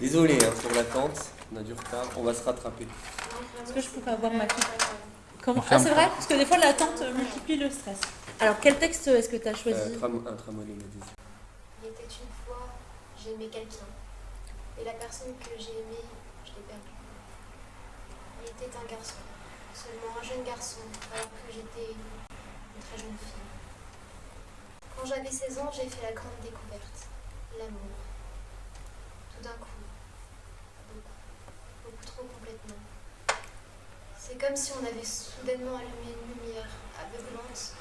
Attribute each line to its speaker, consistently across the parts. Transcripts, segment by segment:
Speaker 1: Désolé pour l'attente, on a du retard, on va se rattraper.
Speaker 2: Est-ce que je pourrais avoir ma fille?
Speaker 3: Comment?
Speaker 2: Ah, c'est vrai? Parce que des fois, l'attente multiplie le stress. Alors, quel texte est-ce que tu as choisi?
Speaker 1: Un tramway de Médise.
Speaker 4: Il était une fois, j'aimais quelqu'un. Et la personne que j'ai aimée, je l'ai perdue. Il était un garçon, seulement un jeune garçon, alors que j'étais une très jeune fille. Quand j'avais 16 ans, j'ai fait la grande découverte, l'amour. Tout d'un coup, beaucoup trop complètement. C'est comme si on avait soudainement allumé une lumière aveuglante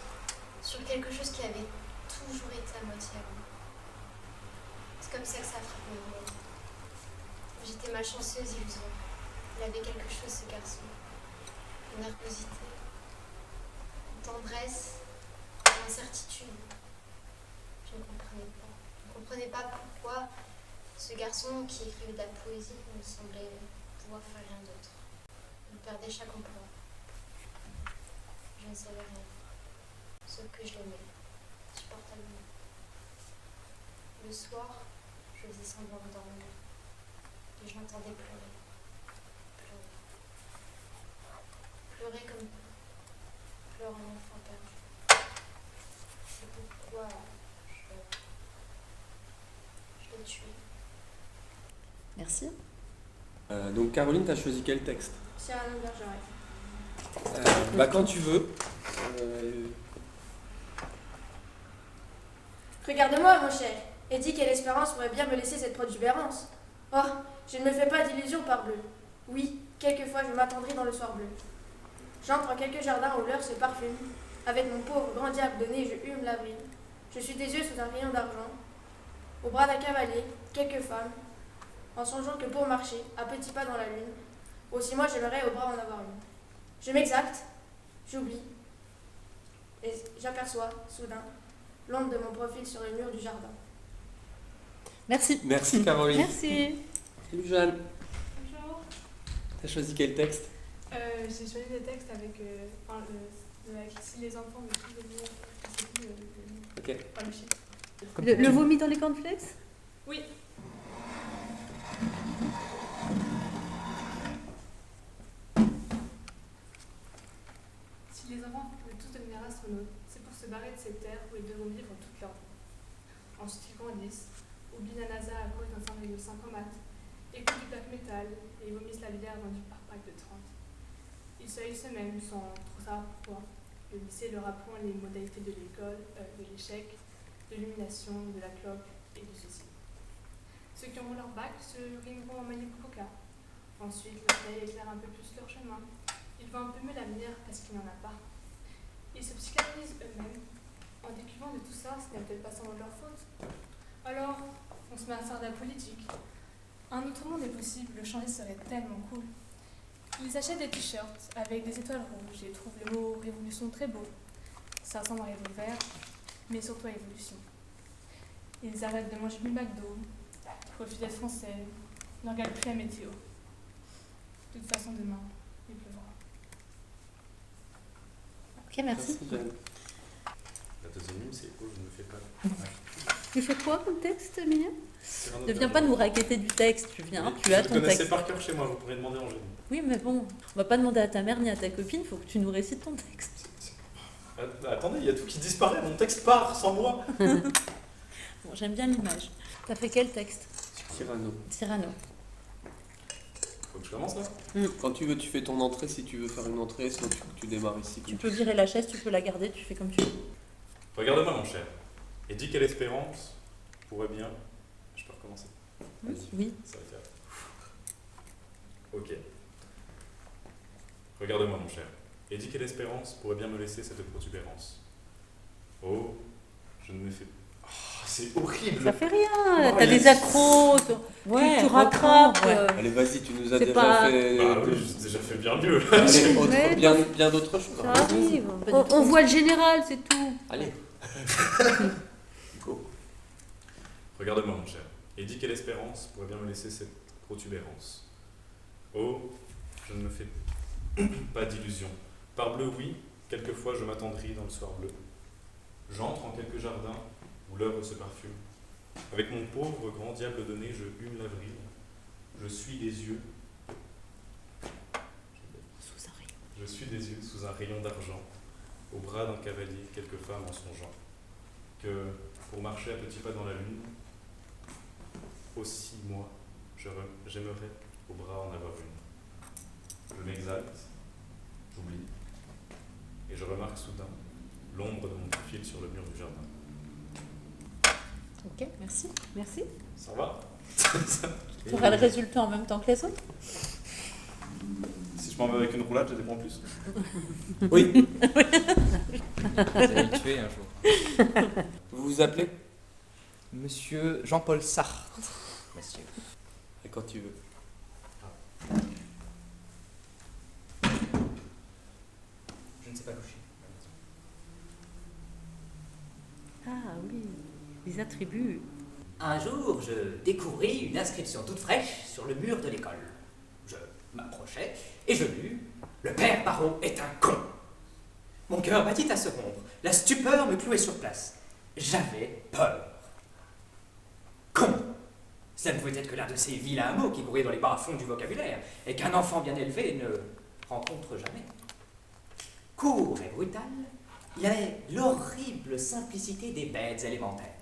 Speaker 4: sur quelque chose qui avait toujours été à moitié à moi. C'est comme ça que ça a frappé mon monde. J'étais malchanceuse illusoire. Il avait quelque chose, ce garçon. Une nervosité, une tendresse, une incertitude. Je ne comprenais pas pourquoi ce garçon qui écrivait de la poésie me semblait pouvoir faire rien d'autre. Il perdait chaque emploi. Je ne savais rien, sauf que je l'aimais, supportablement. Le soir, je faisais semblant de dormir, et je l'entendais pleurer. Pleurer comme pleure un enfant perdu. C'est pourquoi je l'ai tué.
Speaker 2: Merci.
Speaker 1: Donc Caroline, t'as choisi quel texte?
Speaker 4: Cyrano de Bergerac.
Speaker 1: Quand tu veux.
Speaker 5: Regarde-moi, mon cher, et dis quelle espérance pourrait bien me laisser cette protubérance. Oh, je ne me fais pas d'illusions, parbleu. Oui, quelquefois je m'attendris dans le soir bleu. J'entre en quelques jardins où l'heure se parfume. Avec mon pauvre grand diable de nez, je hume l'avril. Je suis des yeux sous un rayon d'argent. Au bras d'un cavalier, quelques femmes, en songeant que pour marcher, à petits pas dans la lune, aussi moi j'aimerais au bras en avoir une. Je m'exalte, j'oublie, et j'aperçois, soudain, l'ombre de mon profil sur le mur du jardin.
Speaker 2: Merci.
Speaker 1: Merci Caroline.
Speaker 2: Merci.
Speaker 1: Salut Jeanne.
Speaker 6: Bonjour.
Speaker 1: T'as choisi quel texte?
Speaker 6: J'ai choisi des textes avec si les enfants veulent tous devenir. C'est plus
Speaker 1: Ok.
Speaker 6: le chiffre.
Speaker 2: Le vomi dans les cornflakes?
Speaker 6: Oui. Si les enfants veulent tous devenir astronautes, c'est pour se barrer de cette terre où ils devront vivre toute leur vie. Ensuite, ils grandissent, oublient la NASA à cause d'un 5,5 en maths, écoutent du black metal et vomissent la bière vendue par pack de 30. Ils se haïssent eux-mêmes sans trop savoir pourquoi. Le lycée leur apprend les modalités de l'école, de l'échec, de l'illumination, de la clope et du suicide. Ceux qui auront leur bac se rimeront en Malibu Coca. Ensuite, le soleil éclaire un peu plus leur chemin. Ils voient un peu mieux l'avenir parce qu'il n'y en a pas. Ils se psychanalysent eux-mêmes. En décuvant de tout ça, ce n'est peut-être pas sans de leur faute. Alors, on se met à faire de la politique. Un autre monde est possible, le changer serait tellement cool. Ils achètent des t-shirts avec des étoiles rouges et trouvent le mot révolution très beau. Ça ressemble à revolver, mais surtout à évolution. Ils arrêtent de manger du McDo, profitent d'être français, ne regardent plus la météo. De toute façon, demain, il pleuvra.
Speaker 2: Ok, merci.
Speaker 1: Jeanne.
Speaker 7: La deuxième ligne, c'est oh, je ne fais pas.
Speaker 2: Tu fais quoi comme texte, Emilia?
Speaker 7: Cyrano
Speaker 2: Ne
Speaker 7: de
Speaker 2: viens pas
Speaker 7: Bergerac.
Speaker 2: nous raqueter du texte, tu viens,
Speaker 7: Oui,
Speaker 2: tu as
Speaker 7: je
Speaker 2: ton
Speaker 7: le connaissais
Speaker 2: texte.
Speaker 7: par cœur chez moi, vous pourrez demander en génie.
Speaker 2: Oui, mais bon, on va pas demander à ta mère ni à ta copine, il faut que tu nous récites ton texte.
Speaker 7: Attendez, il y a tout qui disparaît, mon texte part sans moi.
Speaker 2: Bon, j'aime bien l'image. T'as fait quel texte?
Speaker 1: Cyrano.
Speaker 2: Cyrano.
Speaker 7: Faut que je commence là.
Speaker 1: Quand tu veux, tu fais ton entrée si tu veux faire une entrée, sinon tu démarres ici.
Speaker 2: Tu peux virer la chaise, tu peux la garder, tu fais comme tu veux.
Speaker 7: Regarde-moi, mon cher, et dis quelle espérance pourrait bien. Je peux recommencer.
Speaker 2: Oui.
Speaker 7: Ça va faire. Ok. Regarde-moi, mon cher, et dis quelle espérance pourrait bien me laisser cette protubérance. Oh, je ne me fais. Oh, c'est horrible.
Speaker 2: Ça fait rien,
Speaker 7: Oh,
Speaker 2: t'as
Speaker 7: il y a-
Speaker 2: des accros,
Speaker 5: Ouais,
Speaker 2: tu rattrapes.
Speaker 5: reprends, ouais.
Speaker 1: Allez, vas-y, tu nous as
Speaker 2: C'est
Speaker 1: déjà
Speaker 2: pas-
Speaker 1: fait.
Speaker 7: Bah oui, j'ai déjà fait bien mieux.
Speaker 1: Allez, bien d'autres choses.
Speaker 2: Ça arrive.
Speaker 5: On voit le général, c'est tout.
Speaker 1: Allez. Go.
Speaker 7: Regarde-moi, mon cher, et dis quelle espérance pourrait bien me laisser cette protubérance. Oh, je ne me fais pas d'illusions. Parbleu, oui, quelquefois je m'attendris dans le soir bleu. J'entre en quelques jardins où l'heure se parfume. Avec mon pauvre grand diable de nez, je hume l'avril. Je suis des yeux.
Speaker 2: Sous un rayon.
Speaker 7: Je suis des yeux sous un rayon d'argent, au bras d'un cavalier, quelques femmes en songeant, que pour marcher à petits pas dans la lune, aussi moi, j'aimerais au bras en avoir une. Je m'exalte, j'oublie, et je remarque soudain l'ombre de mon fil sur le mur du jardin.
Speaker 2: Ok, merci. Merci.
Speaker 7: Ça va?
Speaker 2: Tu auras le résultat en même temps que les autres.
Speaker 7: Si je m'en vais avec une roulade, je dépends plus.
Speaker 1: Oui.
Speaker 3: Vous allez le tuer un jour.
Speaker 1: Vous vous appelez?
Speaker 3: Monsieur Jean-Paul Sartre, monsieur.
Speaker 1: Et quand tu veux.
Speaker 3: Je ne sais pas coucher.
Speaker 2: Ah oui, les attributs.
Speaker 8: Un jour, je découvris une inscription toute fraîche sur le mur de l'école. Je m'approchai et je lus « Le père Barreau est un con ». Mon cœur battit à se rompre. La stupeur me clouait sur place. J'avais peur. Con. Ça ne pouvait être que l'un de ces vilains mots qui couraient dans les bas-fonds du vocabulaire et qu'un enfant bien élevé ne rencontre jamais. Court et brutal, il avait l'horrible simplicité des bêtes élémentaires.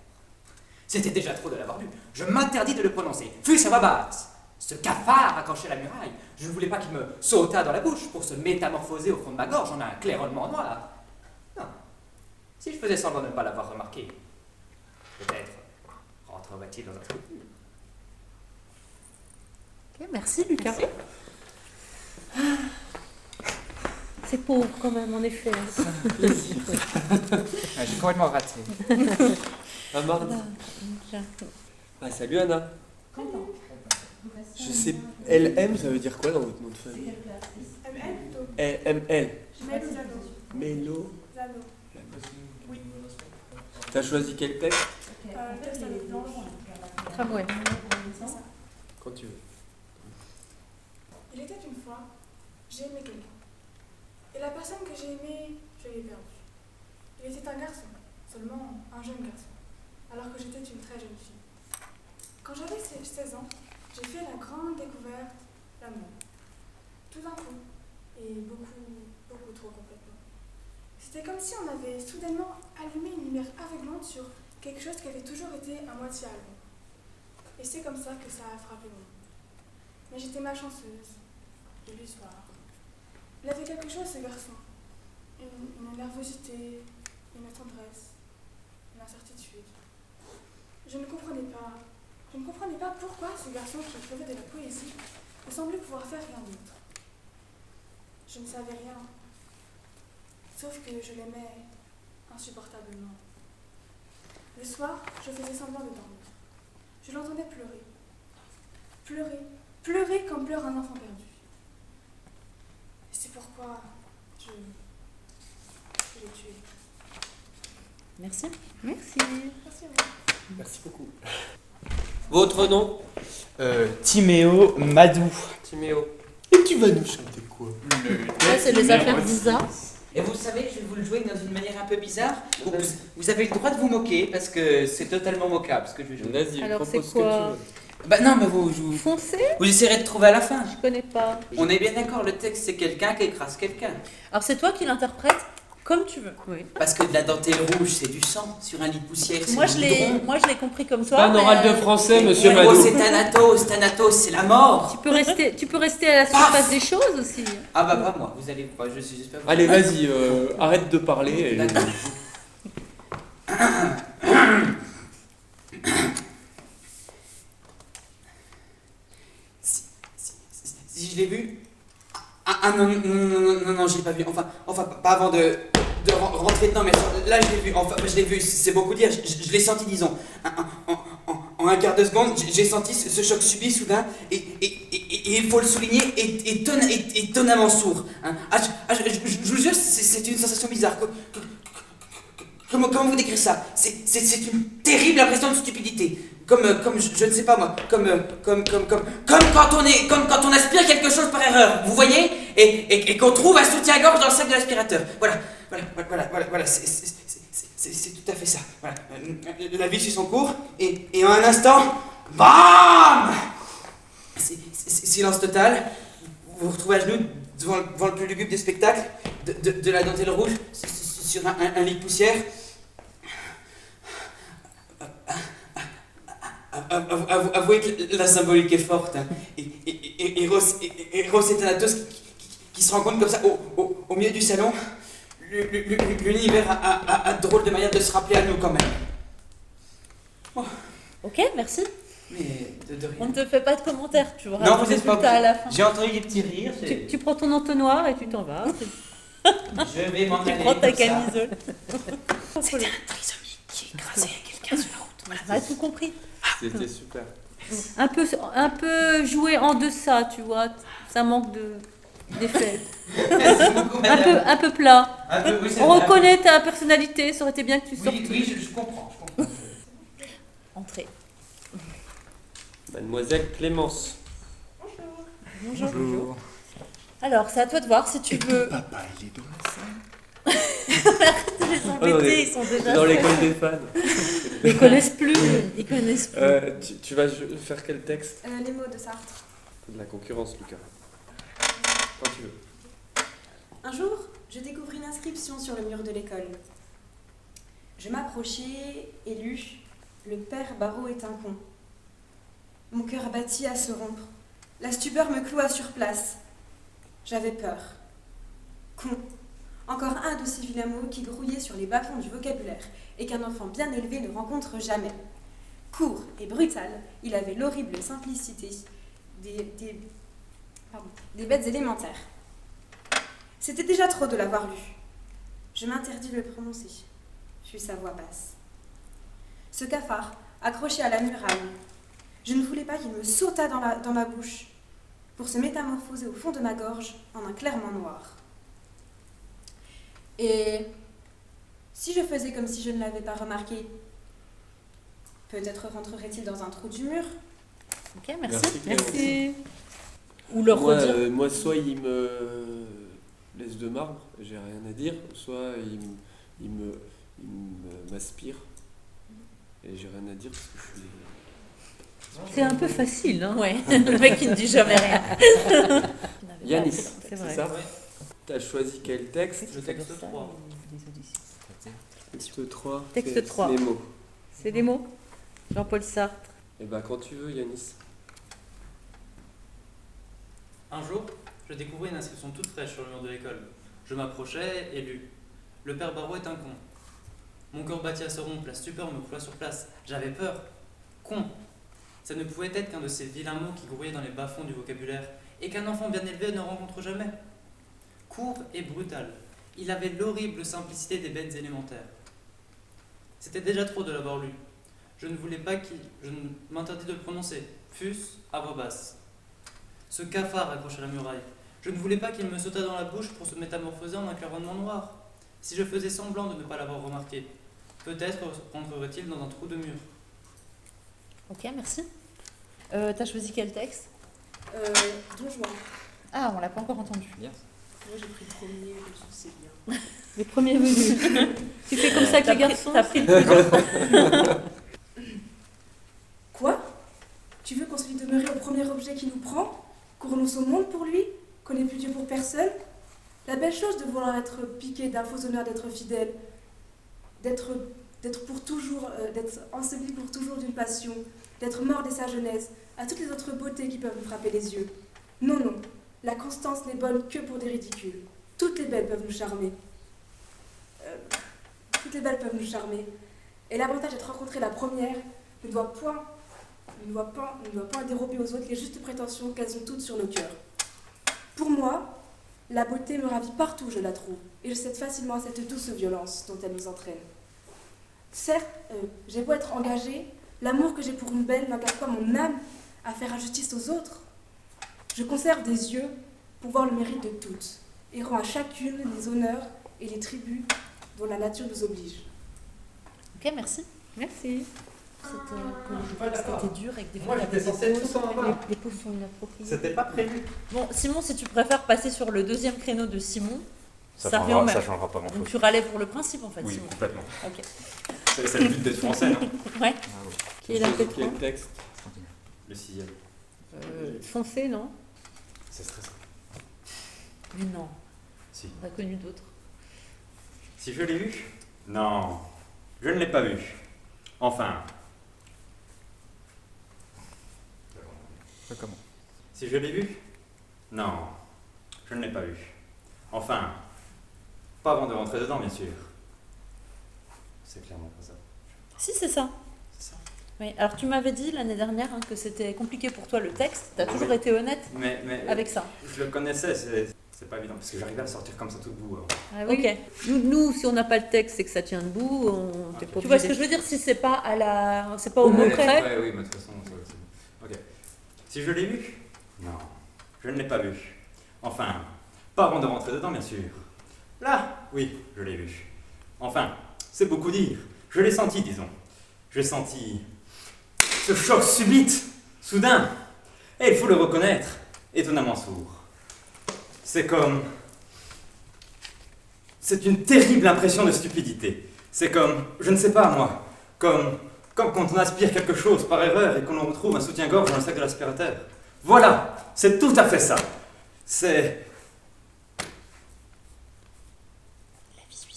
Speaker 8: C'était déjà trop de l'avoir lu. Je m'interdis de le prononcer. Fût-ce à voix basse. Ce cafard accroché à la muraille, je ne voulais pas qu'il me sautât dans la bouche pour se métamorphoser au fond de ma gorge en un claironnement noir. Non. Si je faisais semblant de ne pas l'avoir remarqué, peut-être rentrerait-il dans un trou.
Speaker 2: Ok, merci Lucas. Ah, c'est pauvre quand même, en effet.
Speaker 3: Ah, j'ai complètement raté.
Speaker 1: Ah, mardi. Ah, salut Anna. Je sais, LM, ça veut dire quoi dans votre nom de famille?
Speaker 6: ML plutôt.
Speaker 1: ML.
Speaker 6: Mélo Zano.
Speaker 1: Mélo.
Speaker 6: Zano.
Speaker 1: Oui. T'as choisi quel texte?
Speaker 6: Texte avec blanche.
Speaker 2: Tramway.
Speaker 1: Quand tu veux.
Speaker 6: Il était une fois, j'ai aimé quelqu'un. Et la personne que j'ai aimée, je l'ai perdue. Il était un garçon, seulement un jeune garçon, alors que j'étais une très jeune fille. Quand j'avais 16 ans, j'ai fait la grande découverte, l'amour. Tout d'un coup, et beaucoup trop complètement. C'était comme si on avait soudainement allumé une lumière aveuglante sur quelque chose qui avait toujours été à moitié allumé. Et c'est comme ça que ça a frappé mon monde. Mais j'étais malchanceuse, illusoire. Il avait quelque chose, ce garçon. Une nervosité, une tendresse, une incertitude. Je ne comprenais pas pourquoi ce garçon qui faisait de la poésie ne semblait pouvoir faire rien d'autre. Je ne savais rien, sauf que je l'aimais insupportablement. Le soir, je faisais semblant de dormir. Je l'entendais pleurer comme pleure un enfant perdu. Et c'est pourquoi je l'ai tué.
Speaker 2: Merci. Merci.
Speaker 6: Merci à vous.
Speaker 1: Merci beaucoup. Votre nom?
Speaker 3: Timéo Madou.
Speaker 1: Timéo. Et tu vas nous chanter quoi?
Speaker 2: Là, c'est les affaires bizarres.
Speaker 8: Et vous savez, je vais vous le jouer dans une manière un peu bizarre. Vous avez le droit de vous moquer parce que c'est totalement moquable ce que je vais jouer.
Speaker 1: Vas-y,
Speaker 2: Alors,
Speaker 1: propose
Speaker 2: c'est
Speaker 1: ce que tu
Speaker 2: quoi?
Speaker 1: veux.
Speaker 8: Bah non, mais vous
Speaker 2: Foncé?
Speaker 8: essayerez de trouver à la fin.
Speaker 2: Je connais pas.
Speaker 8: On est bien d'accord, le texte c'est quelqu'un qui écrase quelqu'un.
Speaker 2: Alors, c'est toi qui l'interprètes comme tu veux. Oui.
Speaker 8: Parce que de la dentelle rouge c'est du sang, sur un lit de poussière c'est
Speaker 2: Moi,
Speaker 8: du
Speaker 2: je l'ai
Speaker 8: goudron.
Speaker 2: compris comme toi.
Speaker 1: Pas un oral
Speaker 2: mais,
Speaker 1: de français, monsieur
Speaker 8: Oh,
Speaker 1: Madou.
Speaker 8: c'est Thanatos, c'est la mort.
Speaker 2: Tu peux rester à la surface des choses aussi.
Speaker 8: Ah bah pas moi, vous allez pas, j'espère.
Speaker 1: Allez, vas-y, arrête de parler. Et...
Speaker 8: D'accord. Si je l'ai vu. Ah non, je l'ai pas vu. Enfin, pas avant de rentrer dedans, mais là je l'ai vu. Enfin, je l'ai vu, c'est beaucoup dire. Je l'ai senti, disons. En un quart de seconde, j'ai senti ce choc subit soudain, et il faut le souligner, étonnamment sourd. Hein. Je vous jure, c'est une sensation bizarre. Comment vous décrire ça? C'est une terrible impression de stupidité. Comme je ne sais pas moi, comme quand on aspire quelque chose par erreur, vous voyez, et qu'on trouve un soutien-gorge dans le sac de l'aspirateur. Voilà, c'est tout à fait ça. Voilà. La vie suit son cours, et en un instant, BAM!
Speaker 9: Silence total. Vous vous retrouvez à genoux devant le plus lugubre des spectacles, de la dentelle rouge sur un lit de poussière. Avouez que la symbolique est forte. Hein. Eros et Thanatos qui se rencontrent comme ça au milieu du salon. L'univers a drôle de manière de se rappeler à nous quand même. Oh.
Speaker 2: Ok, merci.
Speaker 9: Mais de rien.
Speaker 2: On ne te fait pas de commentaires, tu auras
Speaker 9: Non,
Speaker 2: le
Speaker 9: vous n'êtes pas
Speaker 2: résultat à la fin.
Speaker 9: J'ai entendu des petits rires.
Speaker 2: Tu prends ton entonnoir et tu t'en vas.
Speaker 9: Je vais m'en aller.
Speaker 2: Tu prends ta
Speaker 9: comme ça.
Speaker 2: camisole.
Speaker 9: C'est un trisomique qui écrasait quelqu'un sur la route.
Speaker 2: On a tout compris.
Speaker 1: C'était super.
Speaker 2: Un peu joué en deçà, tu vois. Ça manque d'effet.
Speaker 9: Merci beaucoup, madame.
Speaker 2: Un peu plat.
Speaker 9: Oui, c'est
Speaker 2: On
Speaker 9: vrai.
Speaker 2: reconnaît ta personnalité, ça aurait été bien que tu sortes.
Speaker 9: Oui, je comprends.
Speaker 2: Entrez.
Speaker 1: Mademoiselle Clémence.
Speaker 2: Bonjour. Alors, c'est à toi de voir si tu veux.
Speaker 10: Papa, il est dans la salle.
Speaker 2: Les embêtés, ils sont déjà.
Speaker 1: Dans l'école des fans.
Speaker 2: Ils connaissent plus. Ils connaissent plus.
Speaker 1: Tu vas faire quel texte?
Speaker 6: Les mots de Sartre.
Speaker 1: De la concurrence, Lucas. Quand tu veux.
Speaker 11: Un jour, je découvris une inscription sur le mur de l'école. Je m'approchai et lus « Le père Barreau est un con ». Mon cœur battit à se rompre. La stupeur me cloua sur place. J'avais peur. Con. Encore un de ces vilains mots qui grouillaient sur les bas-fonds du vocabulaire et qu'un enfant bien élevé ne rencontre jamais. Court et brutal, il avait l'horrible simplicité des bêtes élémentaires. C'était déjà trop de l'avoir lu. Je m'interdis de le prononcer, fut sa voix basse. Ce cafard, accroché à la muraille, je ne voulais pas qu'il me sautât dans ma bouche pour se métamorphoser au fond de ma gorge en un clairement noir. Et si je faisais comme si je ne l'avais pas remarqué, peut-être rentrerait-il dans un trou du mur.
Speaker 2: Ok, merci.
Speaker 1: Merci.
Speaker 2: Ou le redire.
Speaker 1: Moi, soit il me laisse de marbre, j'ai rien à dire, soit il m'aspire et j'ai rien à dire parce que je suis...
Speaker 2: C'est un peu facile, hein. Ouais. Le mec qui ne dit jamais rien.
Speaker 1: Yanis,
Speaker 2: c'est vrai.
Speaker 1: C'est ça? T'as choisi quel texte?
Speaker 3: Le texte 3.
Speaker 1: Texte 3.
Speaker 2: Texte 3.
Speaker 1: C'est les mots.
Speaker 2: C'est des mots. Jean-Paul Sartre.
Speaker 1: Et bah quand tu veux, Yanis.
Speaker 3: Un jour, je découvris une inscription toute fraîche sur le mur de l'école. Je m'approchai et lus. Le père Barreau est un con. Mon cœur battit à se rompre, la stupeur me cloua sur place. J'avais peur. Con. Ça ne pouvait être qu'un de ces vilains mots qui grouillaient dans les bas-fonds du vocabulaire et qu'un enfant bien élevé ne rencontre jamais. Court et brutal. Il avait l'horrible simplicité des bêtes élémentaires. C'était déjà trop de l'avoir lu. Je ne m'interdis de le prononcer, fût-ce à voix basse. Ce cafard accroché à la muraille. Je ne voulais pas qu'il me sautât dans la bouche pour se métamorphoser en un claironnement noir. Si je faisais semblant de ne pas l'avoir remarqué, peut-être rentrerait-il dans un trou de mur.
Speaker 2: Ok, merci. T'as choisi quel texte?
Speaker 11: Don Juan.
Speaker 2: Ah, on l'a pas encore entendu.
Speaker 3: Bien.
Speaker 11: Moi j'ai pris le premier, je trouve que c'est bien.
Speaker 2: Les premiers venus. Tu fais comme ça avec les garçons? T'as pris
Speaker 11: Quoi? Tu veux qu'on se lui demeurer au premier objet qui nous prend? Qu'on renonce au monde pour lui? Qu'on n'ait plus Dieu pour personne? La belle chose de vouloir être piqué d'un faux honneur d'être fidèle, d'être pour toujours, d'être enseveli pour toujours d'une passion, d'être mort dès sa jeunesse, à toutes les autres beautés qui peuvent nous frapper les yeux. Non, non, la constance n'est bonne que pour des ridicules. Toutes les belles peuvent nous charmer. Toutes les belles peuvent nous charmer. Et l'avantage d'être rencontré la première ne doit point dérober aux autres les justes prétentions qu'elles ont toutes sur nos cœurs. Pour moi, la beauté me ravit partout où je la trouve, et je cède facilement à cette douce violence dont elle nous entraîne. Certes, j'ai beau être engagée, l'amour que j'ai pour une belle n'engage pas mon âme à faire injustice aux autres. Je conserve des yeux pour voir le mérite de toutes, et rends à chacune les honneurs et les tributs dont la nature nous oblige.
Speaker 2: Ok, merci. Merci. C'était dur avec des
Speaker 8: Moi, j'étais censé être tout en bas.
Speaker 2: Les pauses sont inappropriées.
Speaker 8: C'était pas prévu.
Speaker 2: Bon, Simon, si tu préfères passer sur le deuxième créneau de Simon,
Speaker 7: Ça
Speaker 2: revient au même.
Speaker 7: changera pas
Speaker 2: Donc
Speaker 7: grand-chose.
Speaker 2: tu râlais pour le principe en fait,
Speaker 7: Oui,
Speaker 2: Simon.
Speaker 7: complètement.
Speaker 2: Ok.
Speaker 7: C'est le but d'être français. Hein.
Speaker 2: Ouais.
Speaker 1: Qui est la quel texte?
Speaker 7: Le 6e.
Speaker 2: Foncé, non?
Speaker 9: C'est stressant.
Speaker 2: Mais non,
Speaker 9: Si.
Speaker 2: on a connu d'autres.
Speaker 9: Si je l'ai vu? Non, je ne l'ai pas vu. Enfin.
Speaker 10: Comment?
Speaker 9: Si je l'ai vu? Non, je ne l'ai pas vu. Enfin, pas avant de rentrer dedans, bien sûr. C'est clairement pas ça.
Speaker 2: Si, c'est ça.
Speaker 9: C'est ça.
Speaker 2: Oui. Alors, tu m'avais dit l'année dernière que c'était compliqué pour toi le texte. Tu as toujours
Speaker 9: Oui.
Speaker 2: été honnête
Speaker 9: Mais
Speaker 2: avec ça.
Speaker 9: je le connaissais, c'est pas évident, parce que j'arrivais à le sortir comme ça tout debout. Alors.
Speaker 2: Ah, oui. Ok. Nous, si on n'a pas le texte et que ça tient debout, on t'es
Speaker 9: Ok.
Speaker 2: pas Tu vois ce que je veux dire? Si c'est pas à la, c'est pas au mot
Speaker 9: Ouais,
Speaker 2: près.
Speaker 9: ouais, oui, mais de toute façon, ça, c'est bon. Ok. Si je l'ai vu? Non, je ne l'ai pas vu. Enfin, pas avant de rentrer dedans, bien sûr. Là, oui, je l'ai vu. Enfin, c'est beaucoup dire. Je l'ai senti, disons. J'ai senti ce choc subite, soudain. Et il faut le reconnaître, étonnamment sourd. C'est comme... C'est une terrible impression de stupidité. C'est comme, je ne sais pas moi, comme quand on aspire quelque chose par erreur et qu'on en retrouve un soutien-gorge dans le sac de l'aspirateur. Voilà, c'est tout à fait ça. C'est...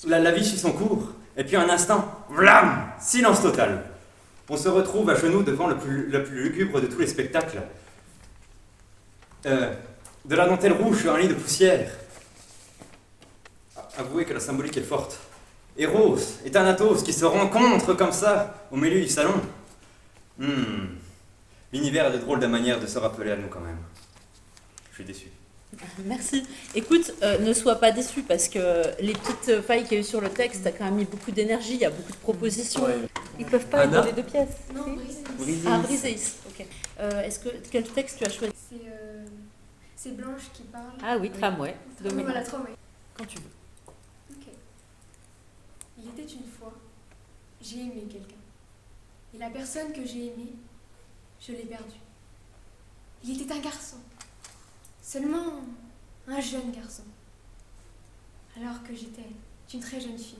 Speaker 9: La vie suit son cours, et puis un instant, vlam, silence total. On se retrouve à genoux devant le plus lugubre de tous les spectacles. De la dentelle rouge sur un lit de poussière. Avouez que la symbolique est forte. Eros et Thanatos qui se rencontrent comme ça, au milieu du salon. L'univers a de drôles de manières de se rappeler à nous quand même. Je suis déçu.
Speaker 2: Merci. Écoute, ne sois pas déçu parce que les petites failles qu'il y a eu sur le texte, t'as quand même mis beaucoup d'énergie, il y a beaucoup de propositions.
Speaker 1: Ouais.
Speaker 2: Ils peuvent pas
Speaker 1: Anna
Speaker 2: être les deux pièces.
Speaker 4: Non,
Speaker 2: Si
Speaker 4: brisé.
Speaker 2: Ah, Briseis. Ok. Quel texte tu as choisi?
Speaker 5: C'est Blanche qui parle.
Speaker 2: Ah oui, Tramway. de Ménard.
Speaker 5: Voilà, tramway.
Speaker 2: Quand tu veux.
Speaker 5: Ok. Il était une fois, j'ai aimé quelqu'un. Et la personne que j'ai aimée, je l'ai perdue. Il était un garçon. Seulement un jeune garçon. Alors que j'étais une très jeune fille.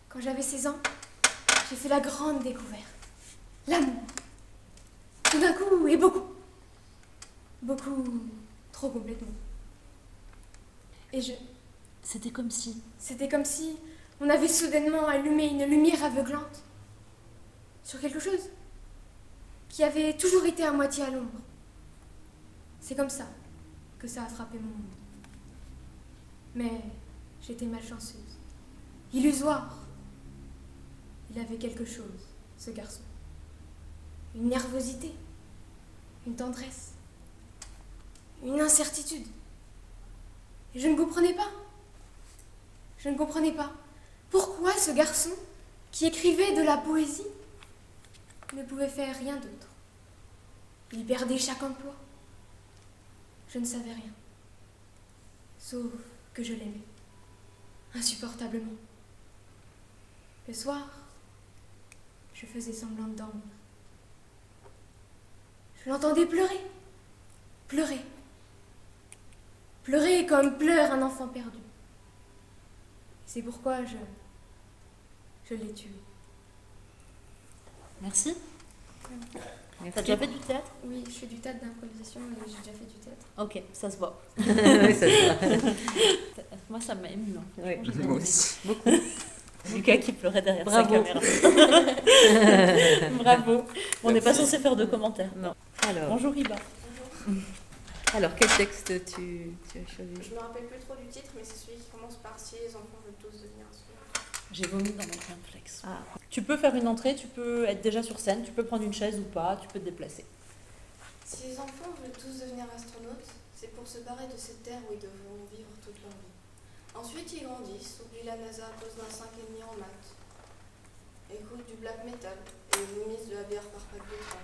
Speaker 5: Quand j'avais 16 ans, j'ai fait la grande découverte. L'amour. Tout d'un coup et beaucoup. Beaucoup trop complètement. Et
Speaker 2: C'était comme si.
Speaker 5: C'était comme si on avait soudainement allumé une lumière aveuglante sur quelque chose qui avait toujours été à moitié à l'ombre. C'est comme ça que ça a frappé mon monde. Mais j'étais malchanceuse, illusoire. Il avait quelque chose, ce garçon. Une nervosité, une tendresse, une incertitude. Et je ne comprenais pas. Je ne comprenais pas pourquoi ce garçon, qui écrivait de la poésie, ne pouvait faire rien d'autre. Il perdait chaque emploi. Je ne savais rien. Sauf que je l'aimais. Insupportablement. Le soir, je faisais semblant de dormir. Je l'entendais pleurer. Pleurer. Pleurer comme pleure un enfant perdu. C'est pourquoi je l'ai tué.
Speaker 2: Merci. T'as déjà fait du théâtre?
Speaker 5: Oui, je fais du théâtre d'improvisation et j'ai déjà fait du théâtre.
Speaker 2: Ok, ça se voit.
Speaker 11: Oui, ça se voit.
Speaker 2: Moi, ça m'a ému. Hein.
Speaker 11: Oui,
Speaker 2: Franchement, j'ai
Speaker 11: moi
Speaker 2: aimé.
Speaker 11: aussi.
Speaker 2: Beaucoup. Lucas qui pleurait derrière
Speaker 11: Bravo.
Speaker 2: sa caméra. Bravo. On n'est pas
Speaker 9: Merci.
Speaker 2: censé faire de commentaires.
Speaker 11: Non. Alors,
Speaker 2: Bonjour Iba.
Speaker 11: alors, quel texte tu as choisi?
Speaker 5: Je me rappelle plus trop du titre, mais c'est celui qui commence par si les enfants veulent tous devenir astronautes.
Speaker 2: J'ai vomi dans mon cornflakes. Ah. Tu peux faire une entrée, tu peux être déjà sur scène, tu peux prendre une chaise ou pas, tu peux te déplacer.
Speaker 5: Si les enfants veulent tous devenir astronautes, c'est pour se barrer de cette terre où ils devront vivre toute leur vie. Ensuite, ils grandissent, oublient la NASA à cause d'un 5,5 en maths, écoutent du black metal et vomissent de la bière par pack de 30.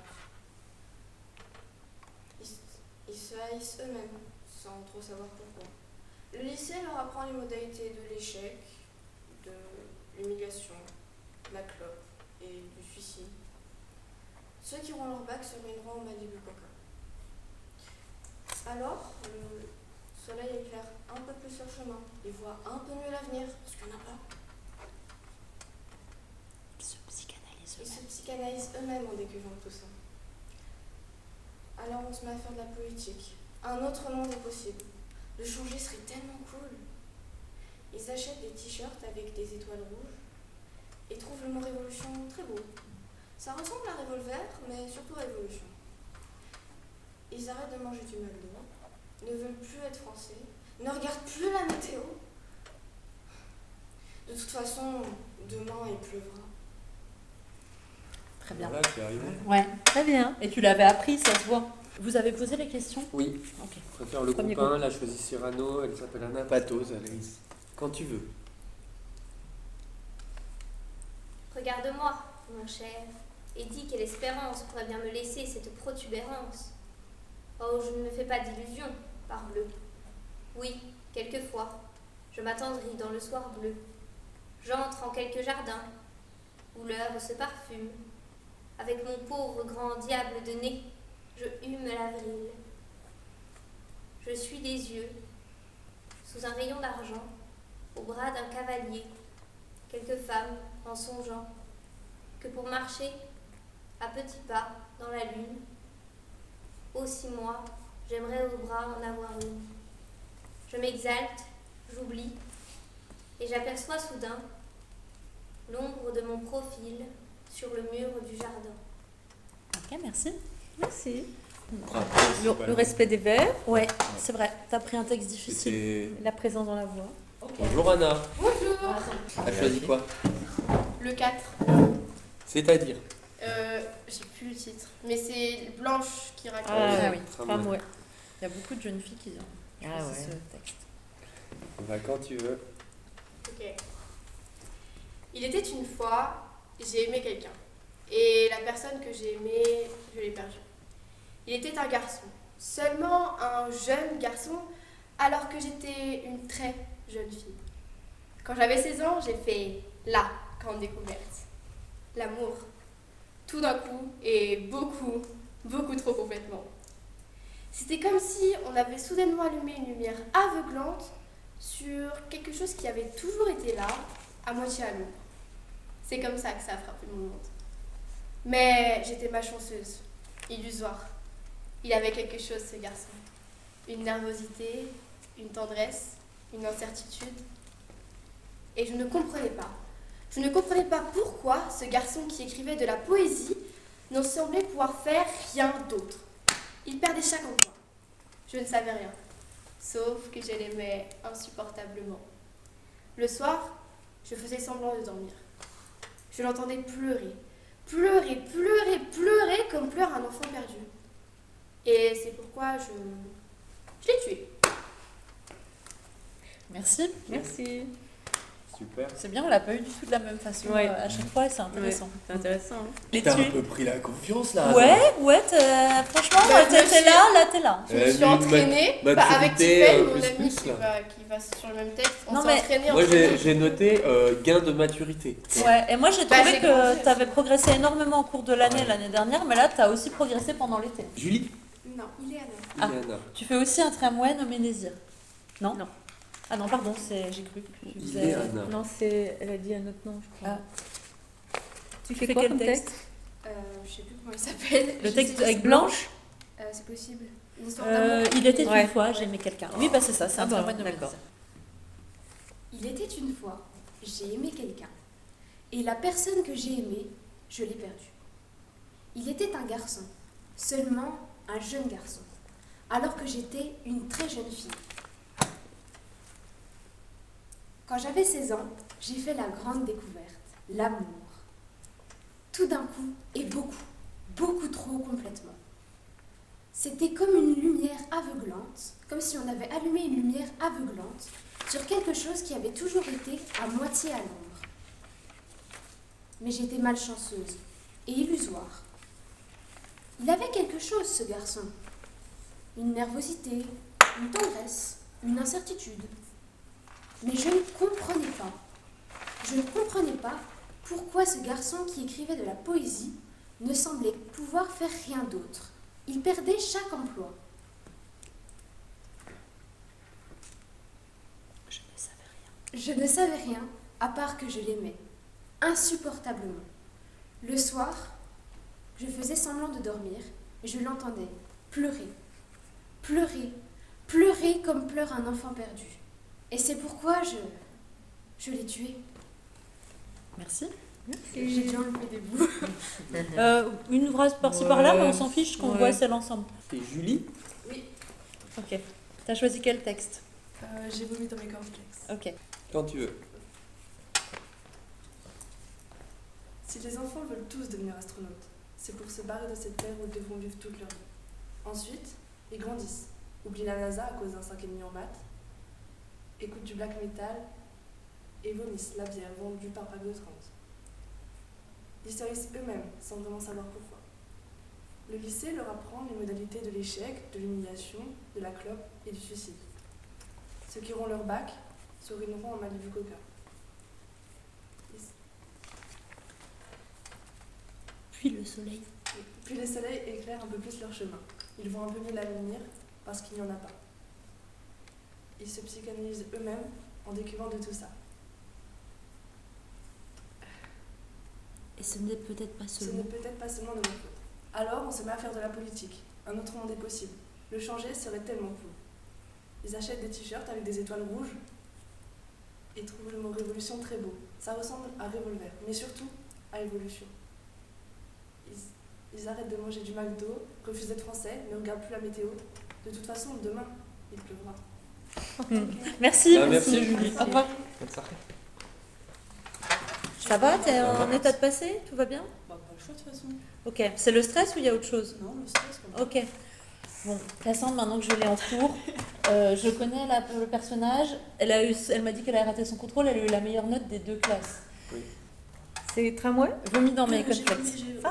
Speaker 5: Ils se haïssent eux-mêmes, sans trop savoir pourquoi. Le lycée leur apprend les modalités de l'échec, de l'humiliation, de la clope et du suicide. Ceux qui auront leur bac se ruineront au Malibu Coca. Alors, le soleil éclaire un peu plus leur chemin. Ils voient un peu mieux l'avenir, parce qu'il n'y en a pas.
Speaker 2: Ils se psychanalysent.
Speaker 5: Ils se psychanalysent eux-mêmes en découvrant tout ça. Alors on se met à faire de la politique. Un autre monde est possible. Le changer serait tellement cool. Ils achètent des t-shirts avec des étoiles rouges et trouvent le mot révolution très beau. Ça ressemble à revolver, mais surtout révolution. Ils arrêtent de manger du McDo, ne veulent plus être français, ne regardent plus la météo. De toute façon, demain il pleuvra.
Speaker 2: Très bien.
Speaker 1: Voilà, tu es arrivé.
Speaker 2: Ouais, très bien. Et tu l'avais appris, ça se voit. Vous avez posé les questions?
Speaker 1: Oui.
Speaker 2: Ok.
Speaker 1: Je préfère le
Speaker 2: Premier
Speaker 1: groupe 1, elle a choisi Cyrano, elle s'appelle Anna Patos, Alice. Quand tu veux.
Speaker 12: Regarde-moi, mon cher, et dis quelle espérance pourrait bien me laisser cette protubérance. Oh, je ne me fais pas d'illusions, parbleu. Oui, quelquefois, je m'attendris dans le soir bleu. J'entre en quelque jardin, où l'heure se parfume. Avec mon pauvre grand diable de nez, je hume l'avril. Je suis des yeux, sous un rayon d'argent, au bras d'un cavalier, quelques femmes en songeant que pour marcher à petits pas dans la lune, aussi moi, j'aimerais au bras en avoir une. Je m'exalte, j'oublie, et j'aperçois soudain l'ombre de mon profil sur le mur du jardin.
Speaker 2: Ok, merci. Merci.
Speaker 1: Bravo,
Speaker 2: Le respect des vers. Ouais, c'est vrai. T'as pris un texte difficile.
Speaker 1: C'était...
Speaker 2: La présence dans la voix.
Speaker 1: Bonjour Anna.
Speaker 5: Bonjour.
Speaker 1: T'as choisi quoi?
Speaker 5: Le 4.
Speaker 1: C'est-à-dire?
Speaker 5: J'ai plus le titre, mais c'est Blanche qui raconte.
Speaker 2: Ah oui,
Speaker 1: Tramway.
Speaker 2: Tramway. Il y a beaucoup de jeunes filles qui ont choisi ce texte.
Speaker 1: Bah, quand tu veux.
Speaker 5: Ok. Il était une fois, j'ai aimé quelqu'un. Et la personne que j'ai aimée, je l'ai perdue. Il était un garçon. Seulement un jeune garçon, alors que j'étais une très jeune fille. Quand j'avais 16 ans, j'ai fait la grande découverte. L'amour. Tout d'un coup, et beaucoup, beaucoup trop complètement. C'était comme si on avait soudainement allumé une lumière aveuglante sur quelque chose qui avait toujours été là, à moitié à l'ombre. C'est comme ça que ça a frappé mon monde. Mais j'étais malchanceuse, illusoire. Il avait quelque chose, ce garçon. Une nervosité, une tendresse, une incertitude. Et je ne comprenais pas. Je ne comprenais pas pourquoi ce garçon qui écrivait de la poésie ne semblait pouvoir faire rien d'autre. Il perdait chaque emploi. Je ne savais rien. Sauf que je l'aimais insupportablement. Le soir, je faisais semblant de dormir. Je l'entendais pleurer. Pleurer, pleurer, pleurer comme pleure un enfant perdu. Et c'est pourquoi je l'ai tué.
Speaker 2: Merci. Merci.
Speaker 1: Super.
Speaker 2: C'est bien, on l'a pas eu du tout de la même façon.
Speaker 11: Ouais.
Speaker 2: À chaque fois, c'est intéressant.
Speaker 11: C'est intéressant. Hein.
Speaker 2: Les
Speaker 1: T'as un
Speaker 2: tuer.
Speaker 1: peu pris la confiance là.
Speaker 2: Ouais, franchement,
Speaker 5: Bah,
Speaker 2: t'étais là, t'es là.
Speaker 5: Je me suis entraînée avec
Speaker 1: maturité,
Speaker 5: Tiffen, mon
Speaker 1: plus,
Speaker 5: ami
Speaker 1: plus,
Speaker 5: qui va sur le même texte. On
Speaker 2: Non,
Speaker 5: s'est
Speaker 2: mais
Speaker 5: entraînés
Speaker 1: Moi
Speaker 5: ensemble.
Speaker 1: j'ai noté gain de maturité.
Speaker 2: Ouais, et moi j'ai
Speaker 5: Bah,
Speaker 2: trouvé
Speaker 5: j'ai
Speaker 2: que
Speaker 5: grandi
Speaker 2: t'avais progressé énormément au cours de l'année,
Speaker 1: Ouais.
Speaker 2: l'année dernière, mais là t'as aussi progressé pendant l'été.
Speaker 1: Julie?
Speaker 5: Non, il est à l'heure.
Speaker 2: Ah.
Speaker 1: Iliana.
Speaker 2: Tu fais aussi un tramway nommé Désir. Non?
Speaker 11: Non.
Speaker 2: Ah non, pardon, j'ai cru que tu faisais...
Speaker 1: Iliana.
Speaker 11: Non, elle a dit un autre nom, je crois.
Speaker 2: Ah.
Speaker 11: Tu
Speaker 2: fais
Speaker 11: fais
Speaker 2: quoi
Speaker 11: quel
Speaker 2: comme
Speaker 11: texte
Speaker 5: Je sais plus comment il s'appelle.
Speaker 2: Le
Speaker 5: Je
Speaker 2: texte
Speaker 5: sais
Speaker 2: avec
Speaker 5: juste-
Speaker 2: Blanche
Speaker 5: C'est possible. Une histoire d'amour.
Speaker 2: Il était une
Speaker 11: Ouais.
Speaker 2: fois, j'aimais quelqu'un. Oui, bah c'est ça, c'est un
Speaker 11: Ah bon,
Speaker 2: tramway nommé
Speaker 11: d'accord.
Speaker 2: Désir.
Speaker 5: Il était une fois, j'ai aimé quelqu'un. Et la personne que j'ai aimée, je l'ai perdue. Il était un garçon, seulement un jeune garçon, alors que j'étais une très jeune fille. Quand j'avais 16 ans, j'ai fait la grande découverte, l'amour. Tout d'un coup, et beaucoup, beaucoup trop complètement. C'était comme une lumière aveuglante, comme si on avait allumé une lumière aveuglante sur quelque chose qui avait toujours été à moitié à l'ombre. Mais j'étais malchanceuse et illusoire. Il avait quelque chose, ce garçon. Une nervosité, une tendresse, une incertitude. Mais je ne comprenais pas. Je ne comprenais pas pourquoi ce garçon qui écrivait de la poésie ne semblait pouvoir faire rien d'autre. Il perdait chaque emploi.
Speaker 2: Je ne savais rien.
Speaker 5: Je ne savais rien, à part que je l'aimais, insupportablement. Le soir, je faisais semblant de dormir, et je l'entendais pleurer. Pleurer. Pleurer comme pleure un enfant perdu. Et c'est pourquoi je l'ai tué.
Speaker 2: Merci.
Speaker 5: J'ai déjà enlevé des bouts.
Speaker 2: Une phrase par-ci par-là, mais on s'en fiche qu'on
Speaker 1: Ouais.
Speaker 2: voit celle ensemble.
Speaker 1: Et Julie?
Speaker 5: Oui,
Speaker 2: Ok. T'as choisi quel texte?
Speaker 6: J'ai vomi dans mes cornflakes.
Speaker 2: Ok.
Speaker 1: Quand tu veux.
Speaker 6: Si les enfants veulent tous devenir astronautes, c'est pour se barrer de cette terre où ils devront vivre toute leur vie. Ensuite, ils grandissent, oublient la NASA à cause d'un 5,5 en maths, écoutent du black metal et vomissent la bière vendue par pack de 30. Ils se haïssent eux-mêmes sans vraiment savoir pourquoi. Le lycée leur apprend les modalités de l'échec, de l'humiliation, de la clope et du suicide. Ceux qui auront leur bac se ruineront en Malibu Coca.
Speaker 2: Puis le soleil.
Speaker 6: Puis le soleil éclaire un peu plus leur chemin. Ils voient un peu mieux l'avenir parce qu'il n'y en a pas. Ils se psychanalysent eux-mêmes en décuvant de tout ça.
Speaker 2: Et ce n'est peut-être pas
Speaker 6: Ce
Speaker 2: seulement.
Speaker 6: n'est peut-être pas seulement de leur faute. Alors on se met à faire de la politique. Un autre monde est possible. Le changer serait tellement cool. Ils achètent des t-shirts avec des étoiles rouges et trouvent le mot révolution très beau. Ça ressemble à revolver, mais surtout à évolution. Ils arrêtent de manger du McDo, refusent d'être français, ne regardent plus la météo. De toute façon, demain, il pleuvra.
Speaker 2: Merci.
Speaker 1: Merci Julie.
Speaker 2: Au revoir.
Speaker 1: Bonne soirée.
Speaker 2: Ça va? T'es en état de passer? Tout va bien?
Speaker 11: Bah, pas le choix de toute façon.
Speaker 2: Ok. C'est le stress ou il y a autre chose?
Speaker 11: Non, le stress quand même.
Speaker 2: Ok. Bon, Cassandre, maintenant que je l'ai en cours, je connais le personnage. Elle m'a dit qu'elle a raté son contrôle. Elle a eu la meilleure note des 2 classes.
Speaker 1: Oui.
Speaker 2: C'est tramway? Vomi dans mes
Speaker 11: J'ai-
Speaker 2: cornflakes.
Speaker 11: j'ai-
Speaker 2: Ah.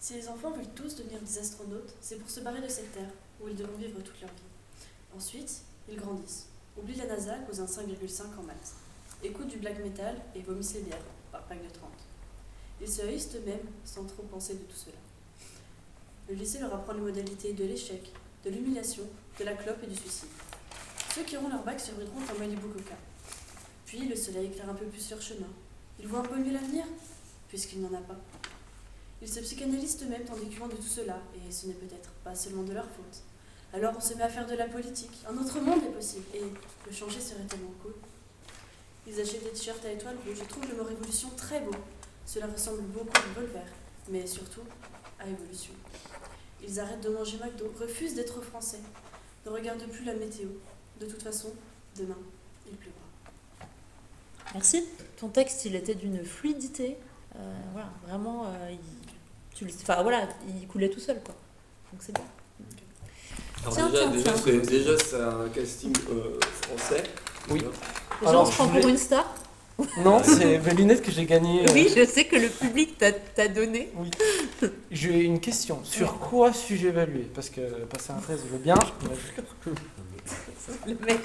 Speaker 11: Si les enfants veulent tous devenir des astronautes, c'est pour se barrer de cette terre, où ils devront vivre toute leur vie. Ensuite, ils grandissent, oublient la NASA à cause d'un 5,5 en maths, écoutent du black metal et vomissent les bières, par pack de 30. Ils se haïssent eux-mêmes sans trop penser de tout cela. Le lycée leur apprend les modalités de l'échec, de l'humiliation, de la clope et du suicide. Ceux qui auront leur bac se ruineront en Malibu Coca. Puis le soleil éclaire un peu plus leur chemin. Ils voient un peu mieux l'avenir, puisqu'il n'y en a pas. Ils se psychanalysent eux-mêmes en découvrant de tout cela, et ce n'est peut-être pas seulement de leur faute. Alors on se met à faire de la politique. Un autre monde est possible, et le changer serait tellement cool. Ils achètent des t-shirts à étoiles rouges et trouvent le mot révolution très beau. Cela ressemble beaucoup à revolver, mais surtout à évolution. Ils arrêtent de manger McDo, refusent d'être français, ne regardent plus la météo. De toute façon, demain, il pleuvra.
Speaker 2: Merci. Ton texte, il était d'une fluidité. Voilà, vraiment, il coulait tout seul, quoi. Donc c'est bien.
Speaker 1: Alors
Speaker 2: Tiens,
Speaker 1: déjà, c'est un casting français.
Speaker 13: Oui.
Speaker 2: Déjà,
Speaker 13: Alors,
Speaker 2: on se prend
Speaker 13: je voulais-
Speaker 2: pour une star.
Speaker 13: Non, c'est mes lunettes que j'ai gagnées.
Speaker 2: Oui, je sais que le public t'a donné.
Speaker 13: Oui. J'ai une question. Sur quoi suis-je évalué? Parce que passer un 13, je veux bien.
Speaker 2: Le mec,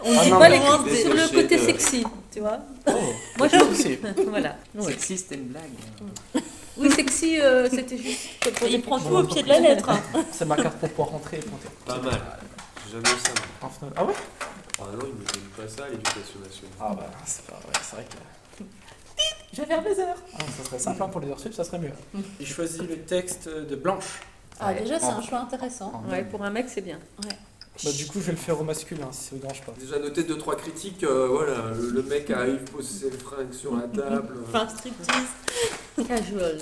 Speaker 2: on
Speaker 13: Ah
Speaker 2: dit
Speaker 13: non,
Speaker 2: pas
Speaker 13: mais
Speaker 2: les grands
Speaker 1: des
Speaker 2: sur le
Speaker 1: sachets
Speaker 2: côté
Speaker 1: de-
Speaker 2: sexy, tu vois.
Speaker 13: Oh,
Speaker 2: Moi,
Speaker 13: pas
Speaker 2: je
Speaker 13: de souci.
Speaker 2: Voilà. Ouais.
Speaker 9: Sexy, c'était une blague.
Speaker 2: Oui, sexy, c'était juste. Il prend tout au pied de la lettre. Hein.
Speaker 13: C'est ma carte pour pouvoir rentrer et planter.
Speaker 1: Pas mal. J'ai jamais eu ça. moi.
Speaker 13: Enfin, ah ouais?
Speaker 1: Ah non, ils ne donnent pas ça à l'éducation nationale.
Speaker 13: Ah bah, c'est pas vrai, c'est vrai que... Je vais faire mes heures. Ah, ça serait simple, hein, pour les heures sup, ça serait mieux. J'ai choisi le texte de Blanche.
Speaker 2: Ah, déjà, c'est
Speaker 13: En-
Speaker 2: un choix intéressant.
Speaker 13: en
Speaker 2: Ouais,
Speaker 13: homme.
Speaker 2: pour un mec, c'est bien. Ouais.
Speaker 13: Bah, du coup, je vais le faire au masculin, si ça vous dérange pas.
Speaker 1: Déjà noté 2-3 critiques, voilà, le mec arrive, pose ses fringues sur la table.
Speaker 2: Enfin, striptease. Casual.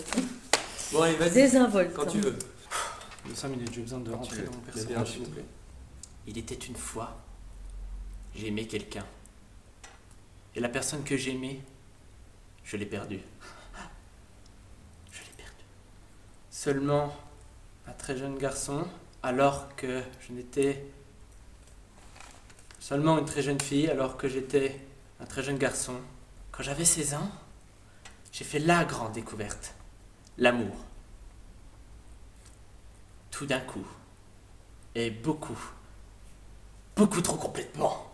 Speaker 1: Bon allez, vas-y,
Speaker 2: Désinvolte.
Speaker 1: quand tu veux.
Speaker 13: De 5 minutes, j'ai besoin de
Speaker 9: Quand
Speaker 13: rentrer
Speaker 9: tu veux.
Speaker 13: dans mon
Speaker 1: Bien,
Speaker 13: personnage.
Speaker 1: s'il vous plaît.
Speaker 9: Il était une fois, j'aimais quelqu'un. Et la personne que j'aimais, je l'ai perdue. Je l'ai perdue. Seulement un très jeune garçon, alors que je n'étais... Seulement une très jeune fille, alors que j'étais un très jeune garçon. Quand j'avais 16 ans, j'ai fait la grande découverte. L'amour. Tout d'un coup. Et beaucoup trop complètement.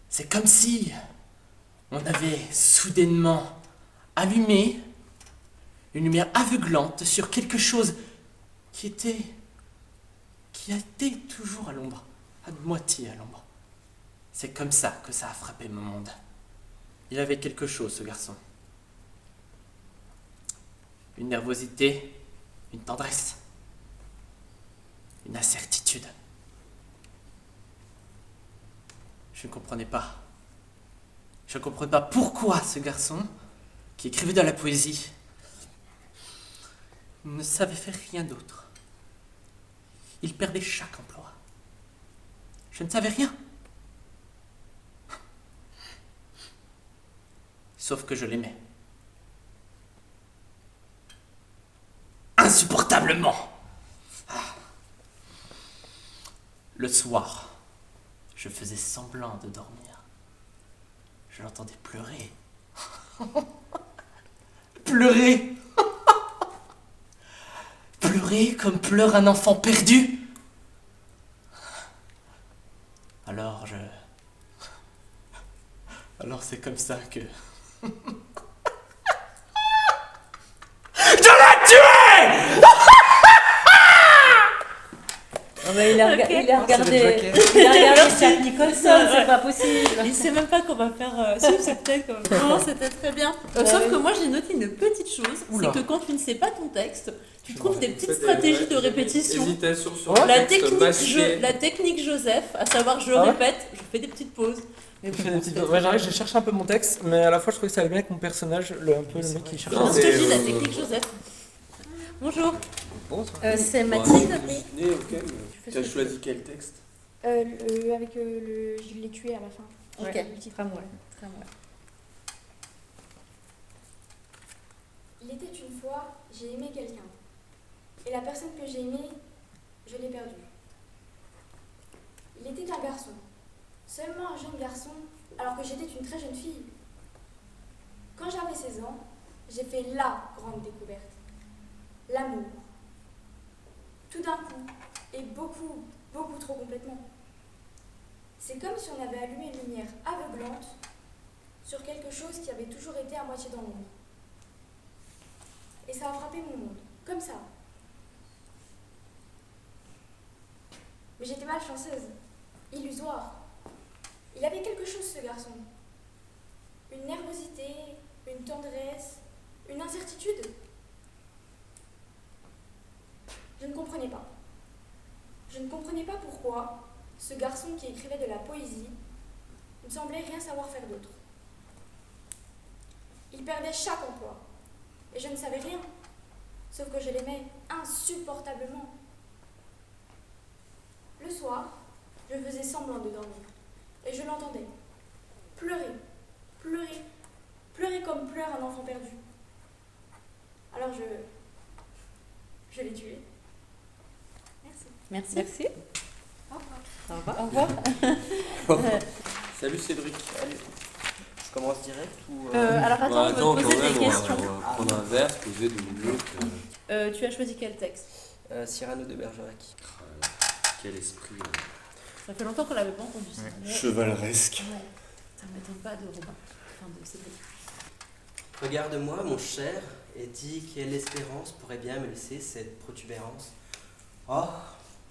Speaker 9: C'est comme si on avait soudainement allumé une lumière aveuglante sur quelque chose qui était toujours à l'ombre, à moitié à l'ombre. C'est comme ça que ça a frappé mon monde. Il avait quelque chose, ce garçon.
Speaker 13: une nervosité, une tendresse, une incertitude. Je ne comprenais pas. Je ne comprenais pas pourquoi ce garçon, qui écrivait de la poésie, ne savait faire rien d'autre. Il perdait chaque emploi. Je ne savais rien. Sauf que je l'aimais. Insupportablement. Le soir, je faisais semblant de dormir. Je l'entendais pleurer. Pleurer. Pleurer comme pleure un enfant perdu. Alors c'est comme ça que... Je l'ai tué.
Speaker 2: Oh bah, il a regardé Jack Nicholson, c'est pas possible. Il sait même pas qu'on va faire. Si, c'est peut-être comme. Non, c'était très bien. Sauf que moi j'ai noté une petite chose, c'est que quand tu ne sais pas ton texte, tu trouves des petites stratégies de répétition.
Speaker 1: Hésitation sur
Speaker 2: La technique Joseph, à savoir je répète, je fais des petites pauses.
Speaker 13: Ouais, j'arrive, j'ai cherché un peu mon texte, mais à la fois je trouvais que ça allait bien avec mon personnage, un peu le mec qui cherche.
Speaker 2: C'est ce que je dis, la technique Joseph. Bonjour. C'est Mathilde.
Speaker 1: Tu as choisi quel texte?
Speaker 5: Avec le je l'ai tué à la fin.
Speaker 2: Ok,
Speaker 5: Le titre.
Speaker 2: tramway.
Speaker 5: Il était une fois, j'ai aimé quelqu'un. Et la personne que j'ai aimée, je l'ai perdue. Il était un garçon. Seulement un jeune garçon, alors que j'étais une très jeune fille. Quand j'avais 16 ans, j'ai fait la grande découverte. L'amour. Tout d'un coup, et beaucoup, beaucoup trop complètement. C'est comme si on avait allumé une lumière aveuglante sur quelque chose qui avait toujours été à moitié dans l'ombre. Et ça a frappé mon monde, comme ça. Mais j'étais malchanceuse, illusoire. Il avait quelque chose, ce garçon. Une nervosité, une tendresse, une incertitude. Je ne comprenais pas. Je ne comprenais pas pourquoi ce garçon qui écrivait de la poésie ne semblait rien savoir faire d'autre. Il perdait chaque emploi, et je ne savais rien, sauf que je l'aimais insupportablement. Le soir, je faisais semblant de dormir, et je l'entendais pleurer, pleurer, pleurer comme pleure un enfant perdu. Alors je l'ai tué.
Speaker 2: Merci.
Speaker 5: Au revoir.
Speaker 2: Au revoir. Au revoir.
Speaker 1: Salut Cédric.
Speaker 9: Je commence direct ou...
Speaker 2: Alors attends, je vais te poser des questions.
Speaker 1: On va prendre un verre, se poser 2 minutes.
Speaker 2: Tu as choisi quel texte?
Speaker 9: Cyrano de Bergerac.
Speaker 1: Quel esprit.
Speaker 2: Ça fait longtemps qu'on l'avait pas entendu. Ça.
Speaker 10: Chevaleresque.
Speaker 2: Ouais. Ça m'étonne pas de Robin. Enfin, de Cédric.
Speaker 14: Regarde-moi, mon cher, et dis quelle espérance pourrait bien me laisser cette protubérance. Oh,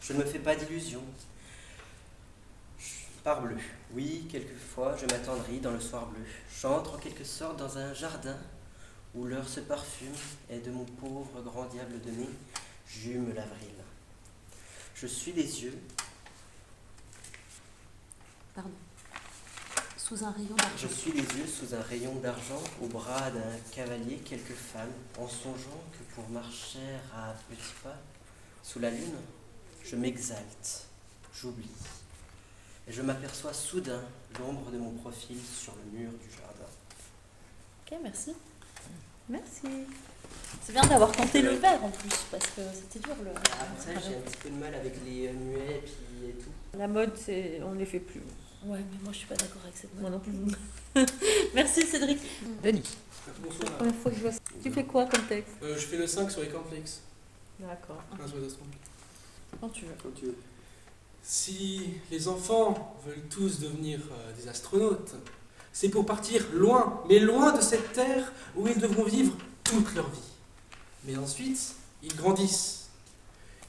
Speaker 14: je ne me fais pas d'illusions. Parbleu, oui, quelquefois je m'attendris dans le soir bleu. J'entre en quelque sorte dans un jardin où l'heure se parfume, et de mon pauvre grand diable de nez, j'hume l'avril. Je suis les yeux.
Speaker 2: Pardon. Sous un rayon d'argent.
Speaker 14: Je suis les yeux sous un rayon d'argent au bras d'un cavalier, quelques femmes, en songeant que pour marcher à petits pas sous la lune, je m'exalte, j'oublie. Et je m'aperçois soudain l'ombre de mon profil sur le mur du jardin.
Speaker 2: Ok, merci. Merci. C'est bien d'avoir compté le verre en plus, parce que c'était dur le.
Speaker 14: Ça, j'ai un petit peu de mal avec les muets et tout.
Speaker 2: La mode, on ne les fait plus. Ouais, mais moi je suis pas d'accord avec cette mode. Moi non plus. Merci Cédric.
Speaker 13: Denis.
Speaker 6: Bonsoir.
Speaker 2: C'est la première fois que je vois ça. Tu fais quoi comme texte?
Speaker 6: Je fais le 5 sur les cornflakes.
Speaker 2: D'accord.
Speaker 6: Sur les astronautes.
Speaker 2: Quand tu veux.
Speaker 6: Si les enfants veulent tous devenir des astronautes, c'est pour partir loin, mais loin de cette terre où ils devront vivre toute leur vie. Mais ensuite, ils grandissent.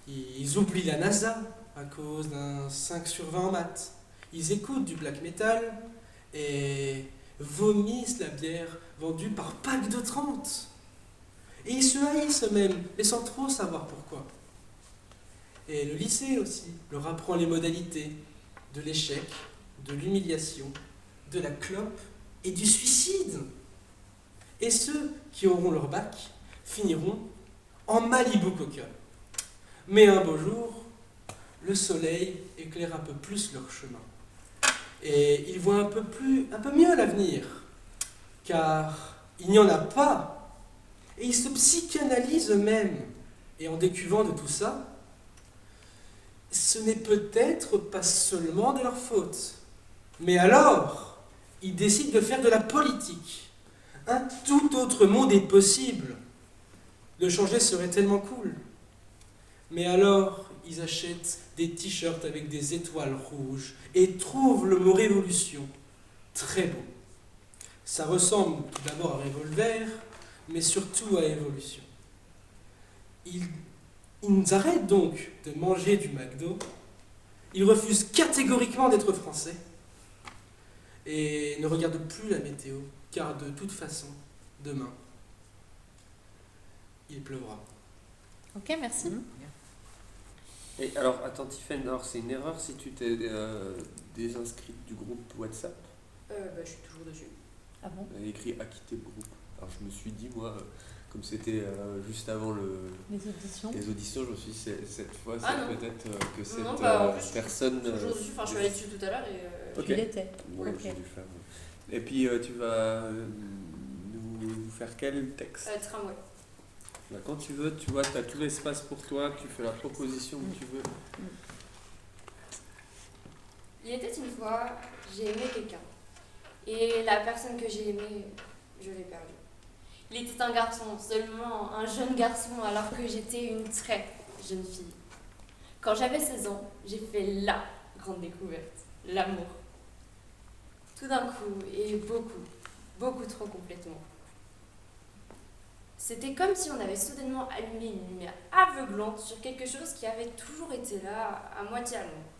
Speaker 6: Ils oublient la NASA à cause d'un 5 sur 20 en maths. Ils écoutent du black metal et vomissent la bière vendue par pack de 30.
Speaker 15: Et ils se haïssent eux-mêmes, mais sans trop savoir pourquoi. Et le lycée aussi leur apprend les modalités de l'échec, de l'humiliation, de la clope et du suicide. Et ceux qui auront leur bac finiront en Malibu Coca. Mais un beau jour, le soleil éclaire un peu plus leur chemin. Et ils voient un peu mieux l'avenir, car il n'y en a pas. Et ils se psychanalysent eux-mêmes. Et en décuvant de tout ça, ce n'est peut-être pas seulement de leur faute. Mais alors, ils décident de faire de la politique. Un tout autre monde est possible. Le changer serait tellement cool. Mais alors, ils achètent des t-shirts avec des étoiles rouges et trouvent le mot révolution très beau. Ça ressemble tout d'abord à revolver, mais surtout à évolution. Ils arrêtent donc de manger du McDo. Ils refusent catégoriquement d'être français et ne regardent plus la météo, car de toute façon, demain, il pleuvra.
Speaker 2: Ok, merci.
Speaker 1: Et alors, attends, Tiffen, alors c'est une erreur si tu t'es désinscrite du groupe WhatsApp.
Speaker 5: Je suis toujours dessus.
Speaker 2: Ah bon?
Speaker 1: Elle a écrit « à quitter le groupe ». Alors je me suis dit, moi, comme c'était juste avant
Speaker 2: les auditions,
Speaker 1: je me suis dit, cette fois,
Speaker 5: Ah
Speaker 1: c'est
Speaker 5: non.
Speaker 1: peut-être que cette
Speaker 5: Non, bah, en plus,
Speaker 1: personne...
Speaker 5: toujours dessus. Enfin, je suis allée dessus tout à l'heure et...
Speaker 1: Ok.
Speaker 2: tu l'étais.
Speaker 1: Ouais,
Speaker 2: Ok.
Speaker 1: j'ai dû faire. Et puis, tu vas nous faire quel texte?
Speaker 5: Tramway.
Speaker 1: Bah, quand tu veux, tu vois, tu as tout l'espace pour toi, tu fais la proposition que tu veux.
Speaker 5: Il était une fois, j'ai aimé quelqu'un. Et la personne que j'ai aimée, je l'ai perdue. Il était un garçon, seulement un jeune garçon, alors que j'étais une très jeune fille. Quand j'avais 16 ans, j'ai fait la grande découverte, l'amour. Tout d'un coup, et beaucoup trop complètement. C'était comme si on avait soudainement allumé une lumière aveuglante sur quelque chose qui avait toujours été là, à moitié à l'ombre.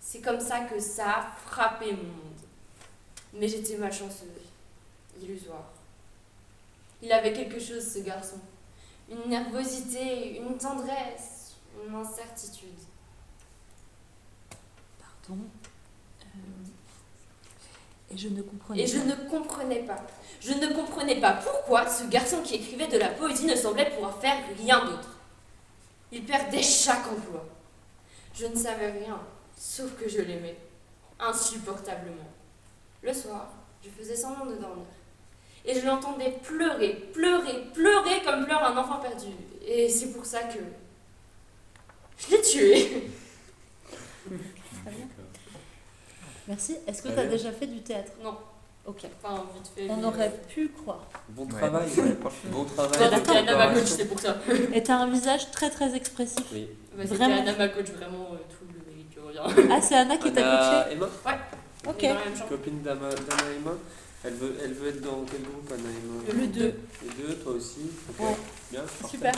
Speaker 5: C'est comme ça que ça a frappé mon monde. Mais j'étais malchanceuse, illusoire. Il avait quelque chose, ce garçon. Une nervosité, une tendresse, une incertitude.
Speaker 2: Pardon. Et je ne comprenais pas.
Speaker 5: Je ne comprenais pas pourquoi ce garçon qui écrivait de la poésie ne semblait pouvoir faire rien d'autre. Il perdait chaque emploi. Je ne savais rien, sauf que je l'aimais. Insupportablement. Le soir, je faisais semblant de dormir. Et je l'entendais pleurer comme pleure un enfant perdu. Et c'est pour ça que je l'ai tué.
Speaker 2: Très bien. Merci. Est-ce que tu as déjà fait du théâtre?
Speaker 5: Non.
Speaker 2: Ok.
Speaker 5: Enfin, vite fait.
Speaker 2: On aurait pu croire.
Speaker 1: Bon travail, bon travail.
Speaker 5: C'était Anna ma coach, c'est pour ça.
Speaker 2: Et tu as un visage très très expressif.
Speaker 1: Oui.
Speaker 5: C'était
Speaker 2: Vraiment.
Speaker 5: Anna ma coach, vraiment tout le qui revient.
Speaker 2: Ah, c'est Anna qui t'a coaché?
Speaker 1: Emma?
Speaker 5: Ouais.
Speaker 2: Ok.
Speaker 5: Dans la même chambre.
Speaker 1: Copine d'Anna Emma. Elle veut être dans quel groupe, Anna Emma?
Speaker 2: Le 2.
Speaker 1: Les deux, toi aussi? Ok.
Speaker 2: Ouais.
Speaker 1: Bien,
Speaker 2: Super.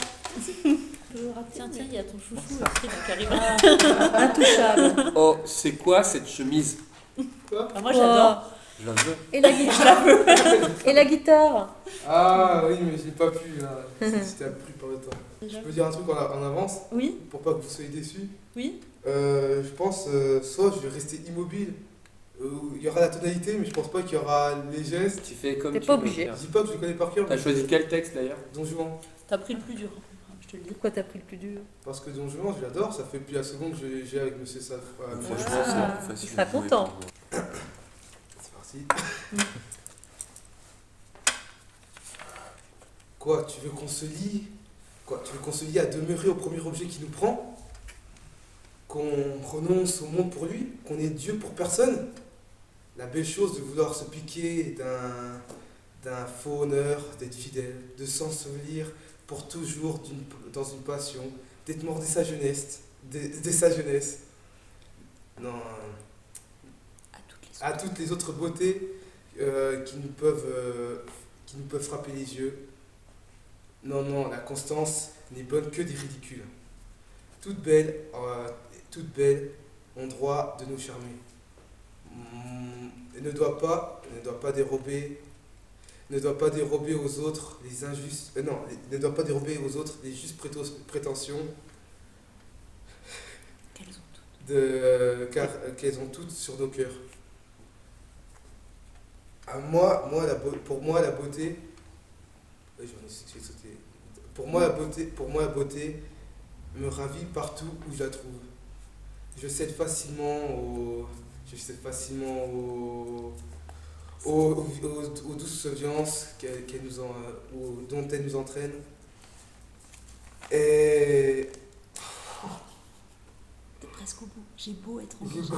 Speaker 2: Tiens, il y a ton chouchou aussi qui arrive. Intouchable.
Speaker 1: Oh, c'est quoi cette chemise?
Speaker 15: Quoi?
Speaker 2: Ah, moi j'adore.
Speaker 1: Je la veux.
Speaker 2: Et la guitare. Je la veux. Et la guitare.
Speaker 15: Ah oui, mais j'ai pas pu, là. C'était appris par le temps. Je peux dire un truc en avance?
Speaker 2: Oui.
Speaker 15: Pour pas que vous soyez déçus?
Speaker 2: Oui.
Speaker 15: Je pense, soit je vais rester immobile, il y aura la tonalité, mais je pense pas qu'il y aura les gestes.
Speaker 1: Tu fais comme
Speaker 2: T'es
Speaker 1: tu
Speaker 2: pas
Speaker 1: veux
Speaker 2: obligé.
Speaker 1: faire.
Speaker 15: Je dis pas que je le connais par cœur.
Speaker 1: T'as choisi quel texte d'ailleurs?
Speaker 15: Don Juan.
Speaker 2: T'as pris le plus dur. Je te le dis. Pourquoi t'as pris le plus dur?
Speaker 15: Parce que Don Juan, je l'adore, ça fait depuis la seconde que j'ai avec Monsieur Safra.
Speaker 1: Franchement, c'est la plus facile.
Speaker 2: Il sera content.
Speaker 15: C'est parti. Quoi, tu veux qu'on se lie? Quoi, tu veux qu'on se lie à demeurer au premier objet qui nous prend? Qu'on renonce au monde pour lui? Qu'on est Dieu pour personne? La belle chose de vouloir se piquer d'un faux honneur, d'être fidèle, de s'ensevelir pour toujours dans une passion, d'être mort dès sa jeunesse, non, à toutes les autres beautés qui nous peuvent frapper les yeux. Non, la constance n'est bonne que des ridicules. Toutes belles ont droit de nous charmer. Elle ne doit pas dérober
Speaker 16: ne doit pas dérober aux autres les injustes... ne doit pas dérober aux autres les justes prétentions car qu'elles ont toutes sur nos cœurs. Pour moi, la beauté... J'ai sauté. Pour moi, la beauté me ravit partout où je la trouve. Je cède facilement aux douces audiences dont elle nous entraîne. Et...
Speaker 2: T'es presque au bout. J'ai beau être engagé.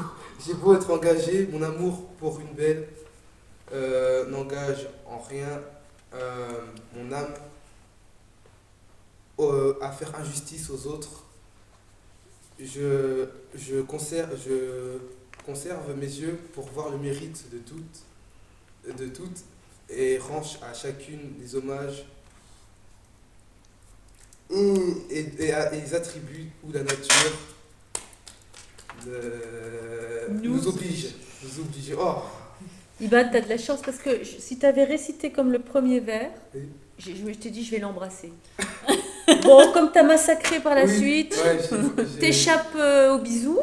Speaker 16: J'ai beau être engagé, mon amour pour une belle n'engage en rien mon âme à faire injustice aux autres. Je conserve mes yeux pour voir le mérite de toutes et range à chacune des hommages et les attributs où la nature nous oblige. Oh.
Speaker 2: Ibad, t'as de la chance parce que si t'avais récité comme le premier vers,
Speaker 16: oui.
Speaker 2: je t'ai dit je vais l'embrasser. Bon, comme t'as massacré par la suite, t'échappes au bisou,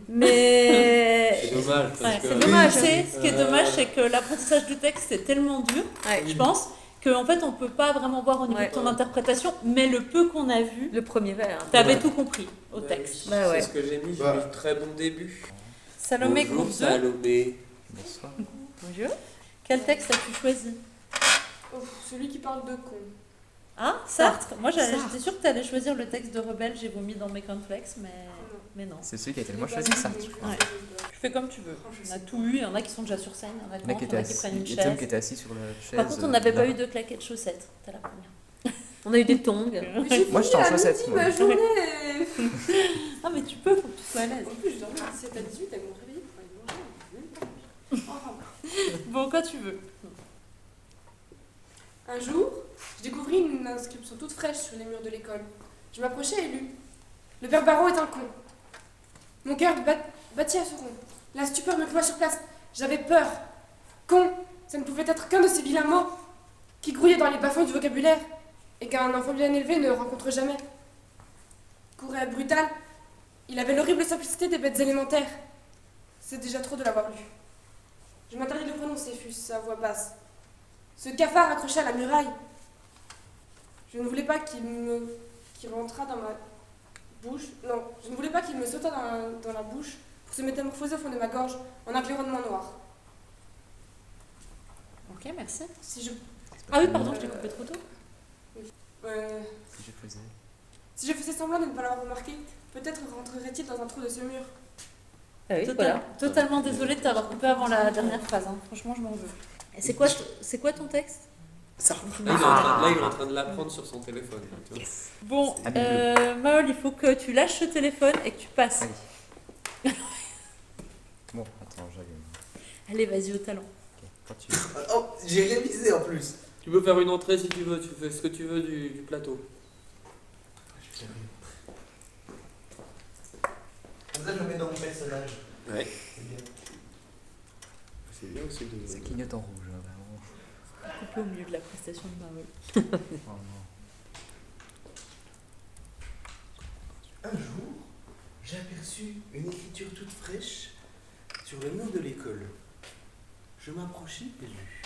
Speaker 2: mais...
Speaker 1: C'est dommage.
Speaker 2: C'est dommage. Ce qui est dommage, c'est que l'apprentissage du texte est tellement dur, je pense, qu'en fait on peut pas vraiment voir au niveau de ton interprétation, mais le peu qu'on a vu, le premier vers, t'avais tout compris au texte.
Speaker 1: C'est ce que j'ai mis, j'ai mis un très bon début.
Speaker 2: Salomé,
Speaker 1: bonjour Salomé.
Speaker 2: Bonsoir. Bonjour. Quel texte as-tu choisi?
Speaker 6: Celui qui parle de con.
Speaker 2: Ah, Sartre. Moi, j'étais sûre que tu allais choisir le texte de Rebelle, j'ai vomi dans mes cornflakes, mais non.
Speaker 13: C'est celui qui a été le moins choisi, Sartre.
Speaker 2: Ouais. Tu fais comme tu veux. On a tout eu, il y en a qui sont déjà sur scène, il y en a qui prennent une chaise.
Speaker 13: Il y a Tom qui était assis sur la chaise.
Speaker 2: Par contre, on n'avait pas eu de claquettes chaussettes, t'es la première. On a eu des tongs.
Speaker 13: Moi, j'étais en chaussettes.
Speaker 6: Ma journée.
Speaker 2: Ah, mais tu peux, faut que tu sois à l'aise.
Speaker 6: En plus, je dormais à 17 à 18 avec mon réveil pour aller manger.
Speaker 2: Bon, quand tu veux.
Speaker 6: Un jour, je découvris une inscription toute fraîche sur les murs de l'école. Je m'approchai et lus. Le père Barreau est un con. Mon cœur battit à se rompre. La stupeur me cloua sur place. J'avais peur. Con, ça ne pouvait être qu'un de ces vilains mots qui grouillaient dans les bas-fonds du vocabulaire et qu'un enfant bien élevé ne rencontre jamais. Court et brutal, il avait l'horrible simplicité des bêtes élémentaires. C'est déjà trop de l'avoir lu. Je m'interdis de le prononcer, fût-ce à voix basse. Ce cafard accroché à la muraille. Je ne voulais pas qu'il rentrât dans ma bouche. Non, je ne voulais pas qu'il me sautât dans la bouche pour se métamorphoser au fond de ma gorge en un claironnement noir.
Speaker 2: Ok, merci.
Speaker 6: Si je...
Speaker 2: Ah oui, pardon, je t'ai coupé trop tôt.
Speaker 6: Oui.
Speaker 13: Si
Speaker 6: je faisais semblant de ne pas l'avoir remarqué, peut-être rentrerait-il dans un trou de ce mur.
Speaker 2: Ah oui, totalement désolée de t'avoir coupé avant la dernière phrase. Hein. Franchement, je m'en veux. Et c'est quoi ton texte?
Speaker 1: Là, il est en train de l'apprendre sur son téléphone.
Speaker 2: Yes. Bon, Maël, il faut que tu lâches ce téléphone et que tu passes.
Speaker 13: Allez. Bon, attends, j'allume.
Speaker 2: Allez, vas-y au talent.
Speaker 13: Okay.
Speaker 16: Oh, j'ai révisé en plus.
Speaker 1: Tu peux faire une entrée si tu veux, tu fais ce que tu veux du plateau.
Speaker 16: Comme ça, je me mets dans mon personnage.
Speaker 1: Ouais.
Speaker 16: C'est bien.
Speaker 1: C'est bien aussi de...
Speaker 13: Ça clignote en rouge, hein, vraiment.
Speaker 2: Coupé au milieu de la prestation de Maël.
Speaker 13: Oh, non.
Speaker 10: Un jour, j'ai aperçu une écriture toute fraîche sur le mur de l'école. Je m'approchai et lus.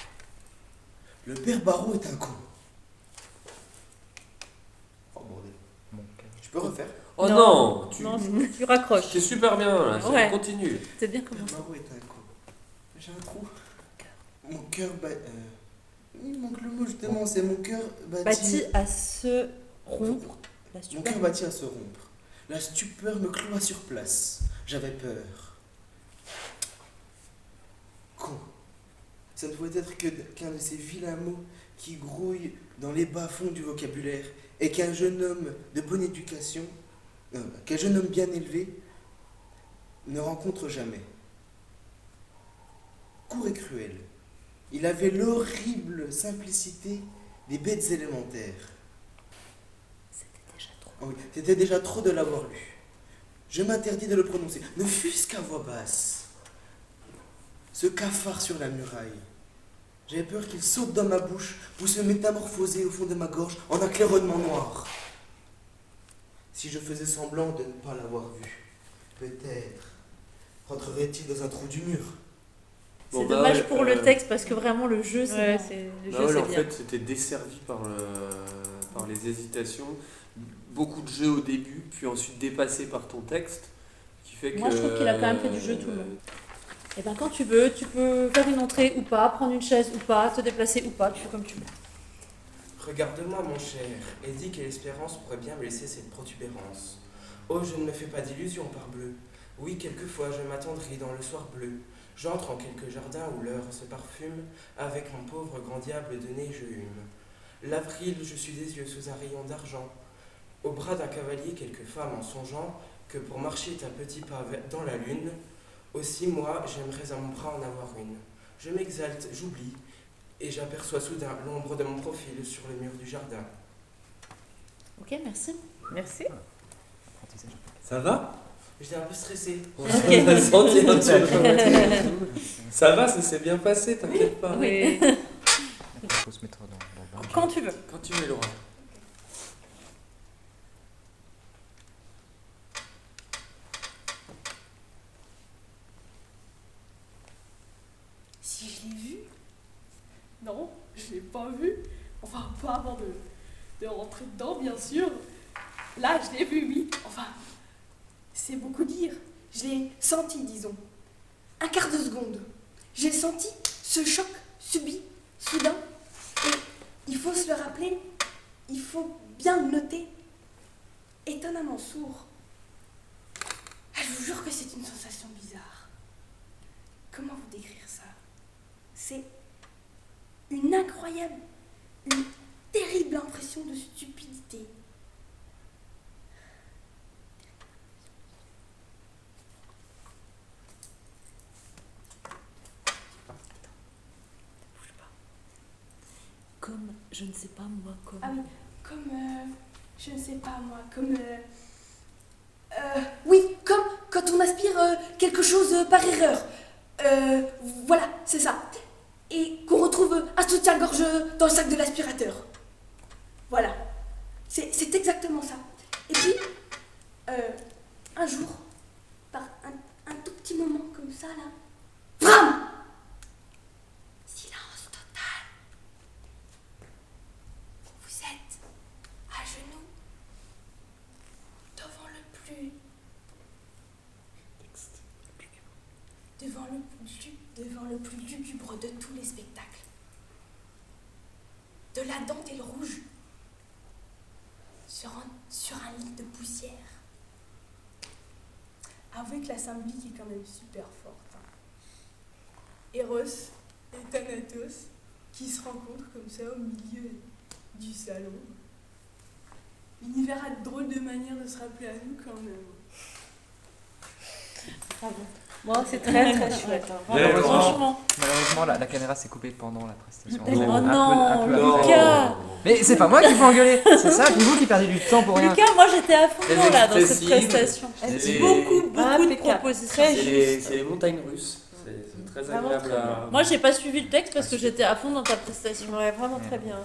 Speaker 10: Le père Barreau est un con.
Speaker 16: Oh bordel.
Speaker 13: Mon cœur.
Speaker 16: Tu peux refaire?
Speaker 1: Oh non,
Speaker 2: tu raccroches.
Speaker 1: C'est super bien là,
Speaker 2: ouais.
Speaker 1: Continue.
Speaker 2: C'est bien comment
Speaker 10: Le père Barreau est un con. J'ai un trou. Mon cœur il manque le mot justement, c'est mon cœur
Speaker 2: bâti à se rompre.
Speaker 10: Mon cœur bâti à se rompre. La stupeur me cloua sur place. J'avais peur. Con. Ça ne pouvait être qu'un de ces vilains mots qui grouillent dans les bas-fonds du vocabulaire et qu'un jeune homme de bonne éducation, qu'un jeune homme bien élevé ne rencontre jamais. Court et cruel. Il avait l'horrible simplicité des bêtes élémentaires.
Speaker 2: C'était déjà trop.
Speaker 10: Oui, c'était déjà trop de l'avoir lu. Je m'interdis de le prononcer, ne fût-ce qu'à voix basse. Ce cafard sur la muraille. J'avais peur qu'il saute dans ma bouche pour se métamorphoser au fond de ma gorge en un claironnement noir. Si je faisais semblant de ne pas l'avoir vu, peut-être rentrerait-il dans un trou du mur.
Speaker 2: C'est dommage pour le texte parce que vraiment le jeu c'est bien.
Speaker 1: En fait c'était desservi par les hésitations, beaucoup de jeux au début, puis ensuite dépassé par ton texte, qui fait que...
Speaker 2: Moi je trouve qu'il a quand même fait du jeu tout le long. Et ben quand tu veux, tu peux faire une entrée ou pas, prendre une chaise ou pas, te déplacer ou pas, tu fais comme tu veux.
Speaker 10: Regarde-moi mon cher, et dis que l'espérance pourrait bien me laisser cette protubérance. Oh, je ne me fais pas d'illusions, parbleu. Oui, quelquefois je m'attendris dans le soir bleu. J'entre en quelques jardins où l'heure se parfume, avec mon pauvre grand diable de nez je hume. L'avril, je suis des yeux sous un rayon d'argent. Au bras d'un cavalier, quelques femmes en songeant que pour marcher un petit pas dans la lune, aussi moi, j'aimerais à mon bras en avoir une. Je m'exalte, j'oublie, et j'aperçois soudain l'ombre de mon profil sur le mur du jardin.
Speaker 2: Ok, merci.
Speaker 17: Merci.
Speaker 13: Ça va?
Speaker 10: J'étais un peu stressé.
Speaker 13: Ça va, ça s'est bien passé, t'inquiète pas.
Speaker 2: Oui.
Speaker 17: Il faut se mettre dans le bain.
Speaker 2: Quand tu veux.
Speaker 1: Quand tu veux, Laura.
Speaker 6: Si je l'ai vu? Non, je l'ai pas vu. Enfin, pas avant de rentrer dedans, bien sûr. Là, je l'ai vu, oui. Enfin, c'est beaucoup dire. Je l'ai senti, disons. Un quart de seconde. J'ai senti ce choc subit, soudain. Et il faut se le rappeler, il faut bien le noter. Étonnamment sourd. Ah, je vous jure que c'est une sensation bizarre. Comment vous décrire ça? C'est une incroyable, une terrible impression de stupidité.
Speaker 2: Comme, je ne sais pas moi, comme...
Speaker 6: Ah oui, comme, je ne sais pas moi, comme... oui, comme quand on aspire quelque chose par erreur. Voilà, c'est ça. Et qu'on retrouve un soutien-gorge dans le sac de l'aspirateur. Voilà. C'est exactement ça. Et puis, un jour, par un tout petit moment comme ça, là, VRAM! Silence total. Vous êtes à genoux devant le plus lugubre de tous les spectacles. De la dentelle rouge sur un lit de poussière. Avouez que la symbolique est quand même super forte. Eros et Thanatos qui se rencontrent comme ça au milieu du salon. L'univers a de drôles de manière de se rappeler à nous quand même.
Speaker 2: Bravo. Moi, c'est très très chouette.
Speaker 17: Franchement. Malheureusement, la caméra s'est coupée pendant la prestation.
Speaker 2: Oh non, Lucas.
Speaker 17: Mais c'est pas moi qui faut engueuler, c'est ça, c'est vous qui perdez du temps pour rien.
Speaker 2: Lucas, moi j'étais à fond là dans cette prestation. Beaucoup de propositions.
Speaker 1: C'est les montagnes russes. C'est très agréable à...
Speaker 2: Moi j'ai pas suivi le texte parce que j'étais à fond dans ta prestation.
Speaker 11: Ouais, vraiment très bien.